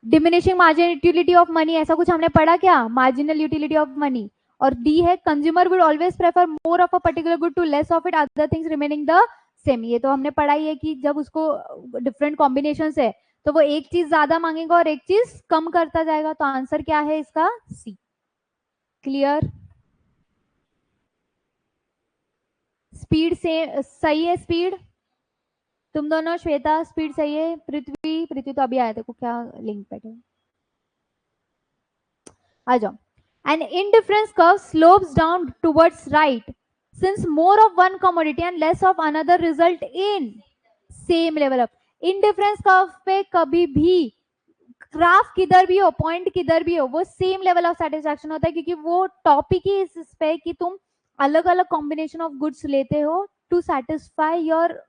S1: Diminishing marginal utility of money, ऐसा कुछ हमने पढ़ा क्या? Marginal utility of money. और डी है consumer would always prefer more of a particular good to less of it, other things remaining the same. ये तो हमने पढ़ा ही है कि जब उसको डिफरेंट कॉम्बिनेशन है तो वो एक चीज ज्यादा मांगेगा और एक चीज कम करता जाएगा. तो आंसर क्या है इसका? सी. क्लियर? स्पीड से सही है? स्पीड तुम दोनों, श्वेता स्पीड सही है? पृथ्वी, पृथ्वी तो अभी आया, देखो क्या लिंक पे है. आ जाओ. An indifference curve slopes down towards right since more of one commodity and less of another result in same level of. indifference curve पे कभी भी ग्राफ किधर भी हो, पॉइंट किधर भी हो, वो सेम लेवल ऑफ सेटिस्फैक्शन होता है, क्योंकि वो टॉपिक ही इस पे कि तुम अलग अलग कॉम्बिनेशन ऑफ गुड्स लेते हो टू सेटिस्फाई योर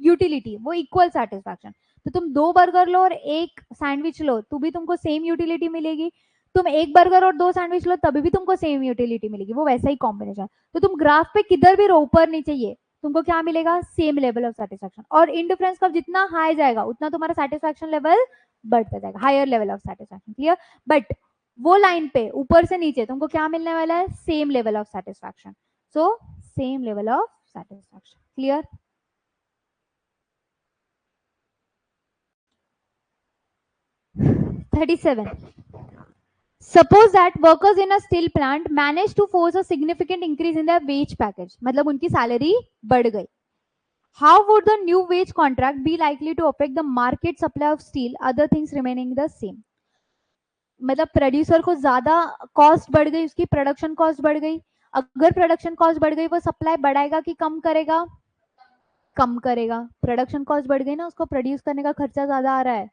S1: यूटिलिटी, वो इक्वल सेटिस्फैक्शन. तो तुम 2 बर्गर लो और 1 सैंडविच लो, तो भी तुमको सेम यूटिलिटी मिलेगी. तुम 1 बर्गर और 2 सैंडविच लो, तभी भी तुमको सेम यूटिलिटी मिलेगी. वो वैसा ही कॉम्बिनेशन. तो तुम ग्राफ पे किधर भी रहो, ऊपर नीचे, ये तुमको क्या मिलेगा? Same level of satisfaction. और इंडिफरेंस कर्व जितना हाई जाएगा उतना तुम्हारा सेटिस्फैक्शन लेवल बढ़ता जाएगा, higher level of satisfaction. Clear? But वो लाइन पे ऊपर से नीचे तुमको क्या मिलने वाला है? Same level of satisfaction. So same level of satisfaction. Clear? $37. Suppose that workers in a steel plant manage to force a significant increase in their wage package. मतलब उनकी सैलरी बढ़ गई. How would the new wage contract be likely to affect the market supply of steel, other things remaining the same? मतलब producer को ज्यादा cost बढ़ गई, उसकी प्रोडक्शन कॉस्ट बढ़ गई. अगर प्रोडक्शन कॉस्ट बढ़ गई, वो सप्लाई बढ़ाएगा कि कम करेगा? कम करेगा. प्रोडक्शन कॉस्ट बढ़ गई ना, उसको प्रोड्यूस करने का खर्चा ज्यादा आ रहा है,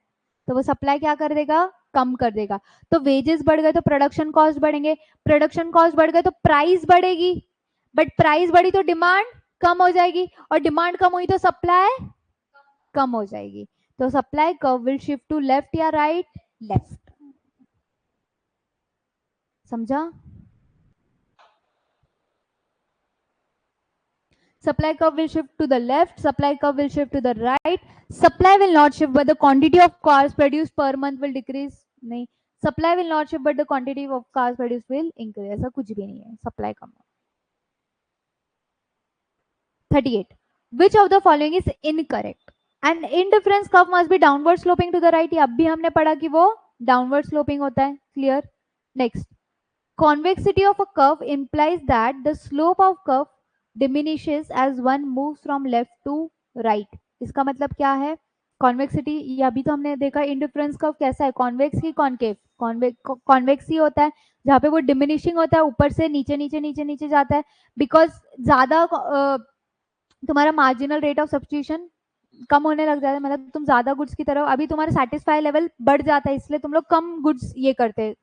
S1: तो वो सप्लाई क्या कर देगा? कम कर देगा. तो वेजेस बढ़ गए तो प्रोडक्शन कॉस्ट बढ़ेंगे, प्रोडक्शन कॉस्ट बढ़ गए तो प्राइस बढ़ेगी, बट प्राइस बढ़ी तो डिमांड कम हो जाएगी, और डिमांड कम हुई तो सप्लाई कम हो जाएगी. तो supply curve will shift to left या राइट? लेफ्ट. समझा? supply curve will shift to the left, supply curve will shift to the right. Supply will not shift, but the quantity of cars produced per month will decrease. नहीं, supply will not shift, but the quantity of cars produced will increase. ऐसा कुछ भी नहीं है, supply come. 38. Which of the following is incorrect? An indifference curve must be downward sloping to the right. ये अब भी हमने पढ़ा कि वो downward sloping होता है. Clear? Next. Convexity of a curve implies that the slope of curve diminishes as one moves from left to right. इसका मतलब क्या है? कॉन्वेक्सिटी, ये अभी तो हमने देखा इंडिफरेंस कर्व कैसा है, कॉन्वेक्स की कॉन्केव. कॉन्वेक्स ही होता है जहाँ पे वो डिमिनिशिंग होता है, ऊपर से नीचे नीचे नीचे नीचे जाता है, बिकॉज ज्यादा तुम्हारा मार्जिनल रेट ऑफ सब्स्टिट्यूशन कम होने लग जाता है. मतलब तुम ज्यादा गुड्स की तरफ, अभी तुम्हारा सेटिस्फाई लेवल बढ़ जाता है, इसलिए तुम लोग कम गुड्स ये करते,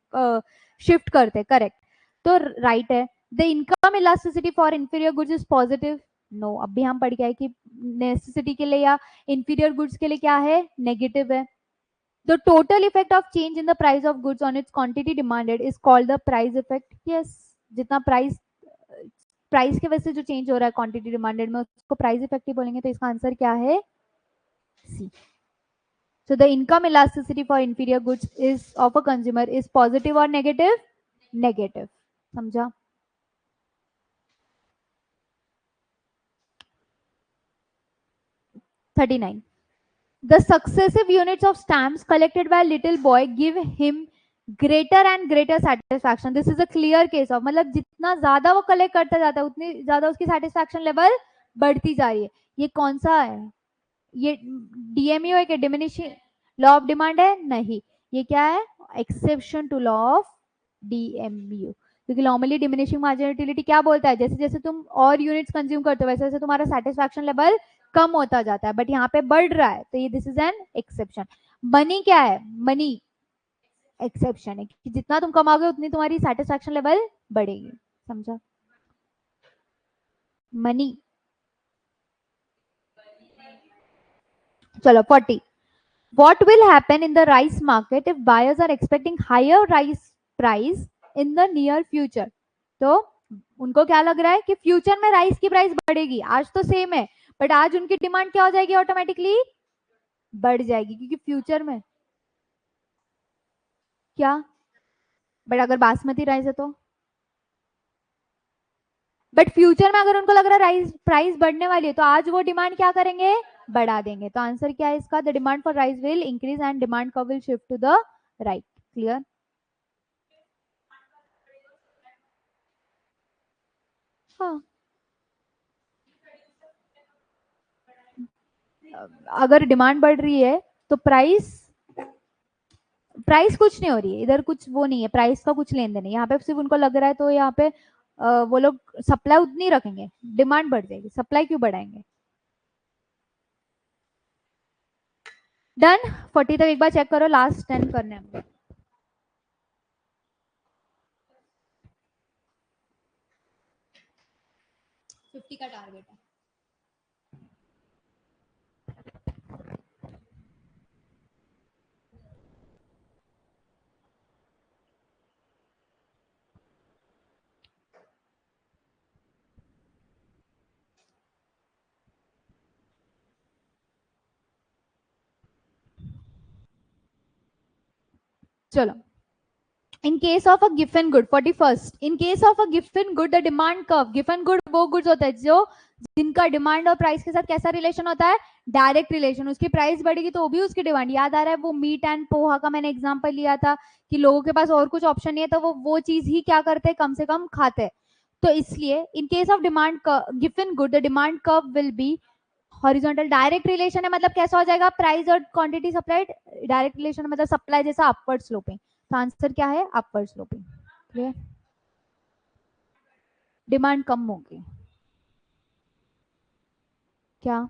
S1: शिफ्ट करते. करेक्ट. तो राइट है. The income elasticity for inferior goods is positive. No, अभी हम पढ़ के आए कि नेसेसिटी के लिए या इंफीरियर गुड्स के लिए क्या है? नेगेटिव है. The total effect of change in the price of goods on it's quantity demanded is called the price effect. Yes, जितना प्राइस की वजह से जो चेंज हो रहा है क्वांटिटी डिमांडेड में, उसको प्राइस इफेक्ट ही बोलेंगे. तो इसका आंसर क्या है? सी. So the income elasticity for inferior goods is of a consumer is positive or negative? Negative. समझा? $39. The successive units of stamps collected by a little boy give him greater and greater satisfaction, this is a clear case of, मतलब जितना ज्यादा वो collect करता जाता है उतनी ज्यादा उसकी सेटिस्फैक्शन लेवल बढ़ती जा रही है। ये कौन सा है? ये डीएमयू है कि डिमिनिशिंग लॉ ऑफ डिमांड है? नहीं, ये क्या है? Exception to law of DMU. क्योंकि नॉर्मली डिमिनिशिंग मार्जिनल यूटिलिटी क्या बोलता है, जैसे जैसे तुम और यूनिट्स कंज्यूम करते हो वैसे वैसे तुम्हारा सेटिस्फैक्शन लेवल कम होता जाता है, बट यहाँ पे बढ़ रहा है, तो ये this is an exception. Money क्या है? मनी एक्सेप्शन है कि जितना तुम कमाओगे उतनी तुम्हारी सेटिस्फैक्शन लेवल बढ़ेगी। समझा? मनी। चलो 40, what will happen in the rice market if buyers are expecting higher rice price in the near future? तो उनको क्या लग रहा है कि फ्यूचर में राइस की प्राइस बढ़ेगी, आज तो सेम है बट आज उनकी डिमांड क्या हो जाएगी? ऑटोमेटिकली बढ़ जाएगी, क्योंकि फ्यूचर में क्या? बट अगर बासमती राइस है तो, बट फ्यूचर में अगर उनको लग रहा है राइस प्राइस बढ़ने वाली है तो आज वो डिमांड क्या करेंगे? बढ़ा देंगे। तो आंसर क्या है इसका? The demand for rice will increase and demand curve will shift to the right. Clear? हाँ, अगर डिमांड बढ़ रही है तो प्राइस, प्राइस कुछ नहीं हो रही है इधर, कुछ वो नहीं है, प्राइस का कुछ लेन देन नहीं, यहाँ पे सिर्फ उनको लग रहा है तो यहाँ पे वो लोग सप्लाई उतनी रखेंगे, डिमांड बढ़ जाएगी, सप्लाई क्यों बढ़ाएंगे? डन। 40 तक एक बार चेक करो, लास्ट 10 करने हैं। 50 का टारगेट है। चलो, in case of a given good, 41st, in case of a given good, the demand curve, given good वो goods होता है जो जिनका डिमांड और प्राइस के साथ कैसा रिलेशन होता है? Direct relation. उसकी प्राइस बढ़ेगी तो भी उसकी डिमांड, याद आ रहा है वो मीट एंड पोहा का मैंने एग्जांपल लिया था कि लोगों के पास और कुछ ऑप्शन नहीं है तो वो चीज ही क्या करते हैं? कम से कम खाते हैं। तो इसलिए in case of demand given good, the demand curve will be horizontal. Direct relation है मतलब कैसा हो जाएगा? प्राइस और क्वांटिटी सप्लाइड, डायरेक्ट रिलेशन मतलब सप्लाई जैसा अपवर्ड स्लोपिंग। तो आंसर क्या है? Upward sloping. क्लियर? डिमांड कम होगी। क्या?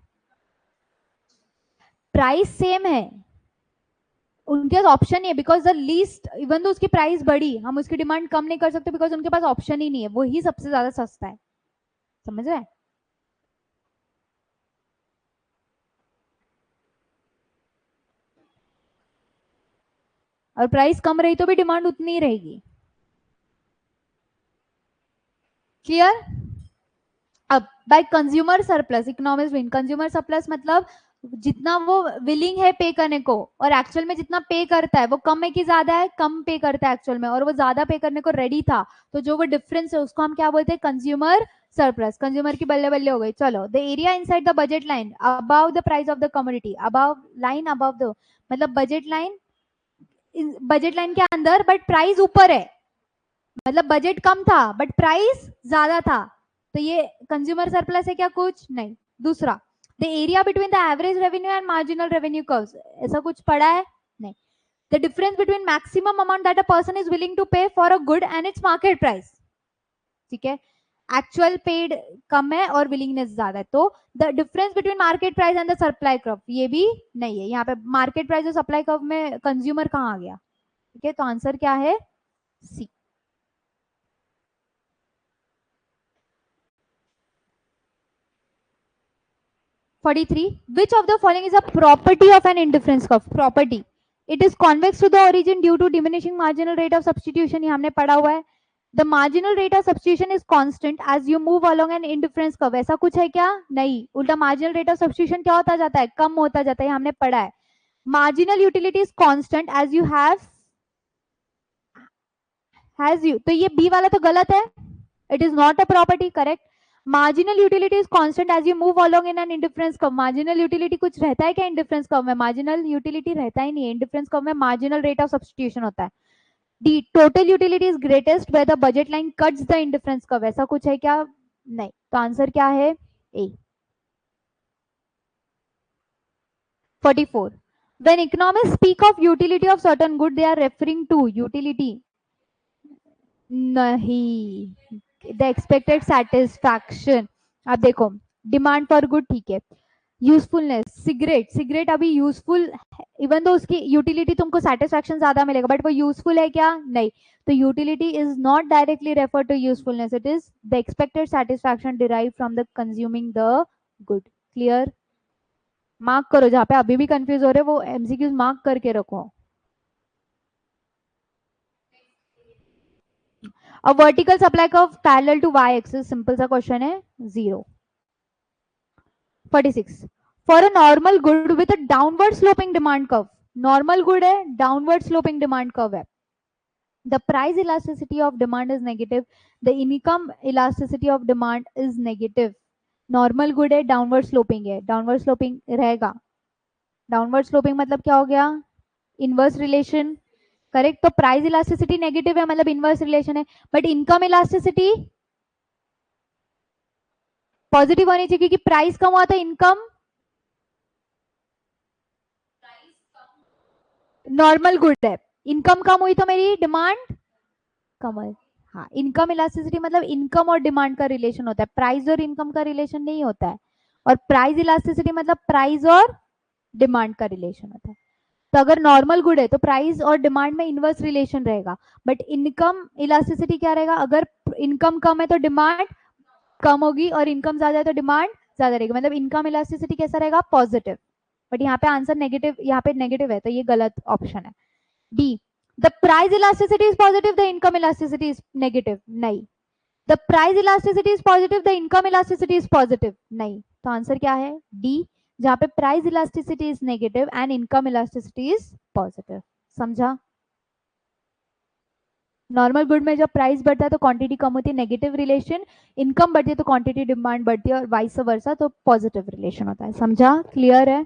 S1: प्राइस सेम है, उनके पास ऑप्शन नहीं है, बिकॉज द लीस्ट, इवन तो उसकी प्राइस बढ़ी हम उसकी डिमांड कम नहीं कर सकते बिकॉज उनके पास ऑप्शन ही नहीं है, वो ही सबसे ज्यादा सस्ता है। समझ रहे हैं? और प्राइस कम रही तो भी डिमांड उतनी ही रहेगी। क्लियर? अब बाय कंज्यूमर सरप्लस, इकोनॉमिक्स विन, कंज्यूमर सरप्लस मतलब जितना वो विलिंग है पे करने को और एक्चुअल में जितना पे करता है वो कम है कि ज्यादा है? कम पे करता है एक्चुअल में, और वो ज्यादा पे करने को रेडी था, तो जो वो डिफरेंस है उसको हम क्या बोलते हैं? Consumer surplus. कंज्यूमर की बल्ले बल्ले हो गई। चलो, the area inside the budget line above the price of the commodity, above line above the, मतलब बजट लाइन के अंदर बट प्राइस ऊपर है, मतलब बजट कम था बट प्राइस ज्यादा था, तो ये कंज्यूमर सरप्लस है क्या? कुछ नहीं। दूसरा, the area between the average revenue and marginal revenue curves, ऐसा कुछ पढ़ा है? नहीं। The difference between maximum amount that a person is willing to pay for a good and its market price. ठीक है, एक्चुअल पेड कम है और willingness ज्यादा है, तो the difference between market price and the supply curve, ये भी नहीं है। यहाँ पे मार्केट प्राइस और सप्लाई कर्व में कंज्यूमर कहाँ आ गया? ठीक है, तो आंसर क्या है? सी। 43, which of the following is a property of an indifference curve? Property, it is convex to the origin due to diminishing marginal rate of substitution, ये हमने पढ़ा हुआ है। The marginal rate of substitution is constant as you move along an indifference curve, ऐसा कुछ है क्या? नहीं, उल्टा marginal rate of substitution क्या होता जाता है? कम होता जाता है, ये हमने पढ़ा है। Marginal utility is constant as you have has you, तो ये बी वाला तो गलत है, it is not a property, correct? Marginal utility is constant as you move along in an indifference curve, marginal utility कुछ रहता है क्या इंडिफरेंस कर्व में? मार्जिनल यूटिलिटी रहता ही नहीं है, इंडिफरेंस कर्व में मार्जिनल रेट ऑफ सब्स्टिट्यूशन होता है। The total utility is greatest where the budget line cuts the indifference curve, ऐसा कुछ है क्या? नहीं, तो आंसर क्या है? A. 44 when economists speak of utility of certain good they are referring to utility नहीं, द एक्सपेक्टेड सेटिस्फैक्शन। अब देखो, डिमांड फॉर गुड ठीक है, यूजफुलनेस, सिगरेट, सिगरेट अभी यूजफुल, इवन दो उसकी यूटिलिटी तुमको सेटिस्फैक्शन ज्यादा मिलेगा, बट वो यूजफुल है क्या? नहीं। तो utility is not directly refer to usefulness, it is the expected satisfaction derive from the consuming the good. Clear? Mark करो, जहां पे अभी भी कंफ्यूज हो रहे वो एमसीक्यूज मार्क करके रखो। A vertical supply curve parallel to y axis, simple सा क्वेश्चन है, 0। 46 for a normal good with a downward sloping demand curve, normal good है, downward sloping demand curve है, the price elasticity of demand is negative, the income elasticity of demand is negative। normal good है, downward sloping है, downward sloping रहेगा, downward sloping मतलब क्या हो गया? inverse relation, correct. तो प्राइस इलास्टिसिटी नेगेटिव है मतलब इनवर्स रिलेशन है, बट इनकम इलास्टिसिटी पॉजिटिव होनी चाहिए क्योंकि प्राइस कम हुआ तो इनकम, नॉर्मल गुड है, इनकम कम हुई तो मेरी डिमांड कम है। हाँ, इनकम इलास्टिसिटी मतलब इनकम और डिमांड का रिलेशन होता है, प्राइस और इनकम का रिलेशन नहीं होता है, और प्राइस इलास्टिसिटी मतलब प्राइस और डिमांड का रिलेशन होता है। तो अगर नॉर्मल गुड है तो प्राइस और डिमांड में इनवर्स रिलेशन रहेगा, बट इनकम इलास्टिसिटी क्या रहेगा? अगर इनकम कम है तो डिमांड कम होगी, और इनकम ज्यादा है तो डिमांड ज्यादा रहेगी, मतलब इनकम इलास्टिसिटी कैसा रहेगा? पॉजिटिव। बट यहाँ पे आंसर नेगेटिव, यहाँ पे नेगेटिव है तो ये गलत ऑप्शन है। D the price elasticity is positive, the income elasticity is negative, नहीं। The price elasticity is positive, the income elasticity is positive, नहीं। तो आंसर क्या है? डी, जहां पे price elasticity is negative and income elasticity is positive. समझा? Normal good में जब प्राइस बढ़ता है तो क्वांटिटी कम होती है, नेगेटिव रिलेशन, इनकम बढ़ती है तो क्वांटिटी डिमांड बढ़ती है, और वाइस वर्सा तो पॉजिटिव रिलेशन होता है। समझा? क्लियर है?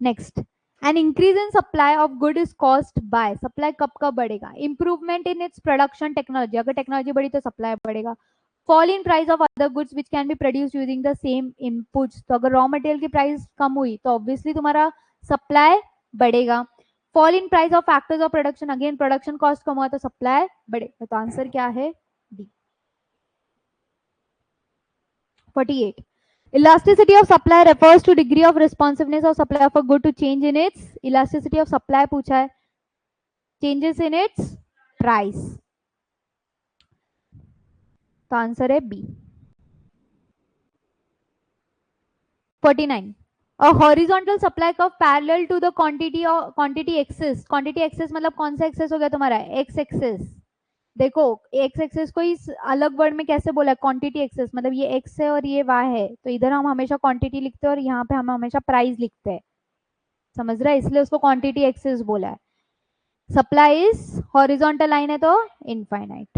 S1: Next, an increase in supply of good is caused by, supply कब कब बढ़ेगा? Improvement in its production technology, अगर टेक्नोलॉजी बढ़ी तो सप्लाई बढ़ेगा। Fall in price of other goods which can be produce using the same inputs, तो अगर raw material की प्राइस कम हुई तो ऑब्वियसली तुम्हारा सप्लाई बढ़ेगा। Fall in price of factors of production, again production cost कम हुआ तो सप्लाई बढ़ेगा, तो आंसर क्या है? D. 48 elasticity of supply refers to degree of responsiveness of supply of a good to change in its elasticity of supply पूछा है, changes in its price, तो आंसर है B. 49 a horizontal supply curve parallel to the quantity axis, quantity axis मतलब कौन सा access हो गया तुम्हारा? X axis. देखो, एक्स एक्सेस को इस अलग वर्ड में कैसे बोला? क्वांटिटी एक्सेस, मतलब ये एक्स है और ये वाई है, तो इधर हम हमेशा क्वांटिटी लिखते हैं और यहाँ पे हम हमेशा प्राइस लिखते हैं, समझ रहा है? इसलिए उसको क्वांटिटी एक्सेस बोला है। सप्लाई इज हॉरिजॉन्टल लाइन है तो इनफाइनाइट।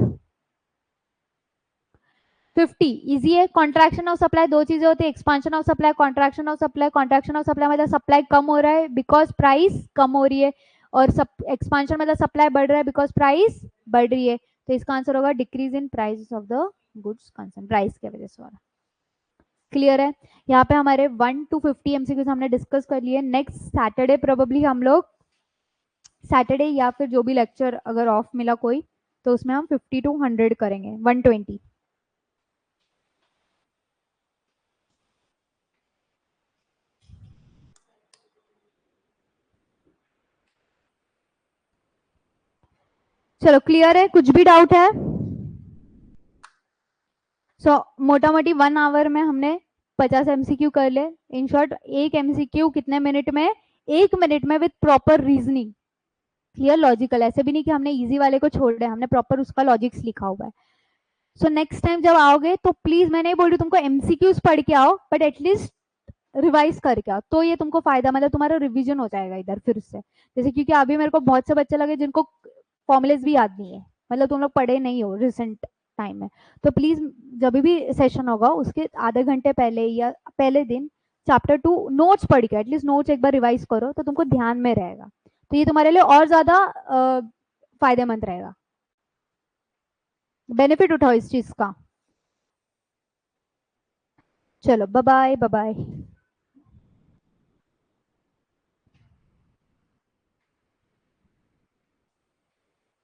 S1: 50 इजी है, कॉन्ट्रैक्शन ऑफ सप्लाई दो चीजें होती है, expansion of supply, contraction of supply. Contraction of supply मतलब सप्लाई कम हो रहा है बिकॉज प्राइस कम हो रही है, और एक्सपांशन मतलब सप्लाई बढ़ रहा है बिकॉज प्राइस बढ़ रही है, तो इसका आंसर होगा decrease in price of the goods concern, price की वजह से। क्लियर है? यहाँ पे हमारे 1 to 50 एमसीक्यूज हमने डिस्कस कर लिए। नेक्स्ट सैटरडे प्रोबेबली हम लोग, सैटरडे या फिर जो भी लेक्चर अगर ऑफ मिला कोई, तो उसमें हम 50 to 100 करेंगे, 120। चलो क्लियर है? कुछ भी डाउट है? सो मोटा मोटी 1 आवर में हमने 50 एमसीक्यू कर ले। इन शॉर्ट, एक एमसीक्यू कितने मिनट में? 1 मिनट में, with proper reasoning, clear logical, ऐसे भी नहीं कि हमने इजी वाले को छोड़ दिया, हमने प्रॉपर उसका लॉजिक्स लिखा हुआ है। सो नेक्स्ट टाइम जब आओगे तो प्लीज, मैं नहीं बोल रही तुमको एमसीक्यूज पढ़ के आओ, बट एटलीस्ट रिवाइज करके आओ, तो ये तुमको फायदा, मतलब तुम्हारा रिवीजन हो जाएगा इधर फिर से। जैसे क्योंकि अभी मेरे को बहुत से बच्चे लगे जिनको फॉर्मुलेस भी याद नहीं है, मतलब तुम लोग पढ़े नहीं हो रिसेंट टाइम में, तो प्लीज जब भी सेशन होगा उसके आधे घंटे पहले या पहले दिन चैप्टर 2 नोट्स पढ़ के, एटलीस्ट नोट्स एक बार रिवाइज करो तो तुमको ध्यान में रहेगा, तो ये तुम्हारे लिए और ज्यादा फायदेमंद रहेगा। बेनिफिट उठाओ इस चीज का। चलो बाय बाय बाय बाय।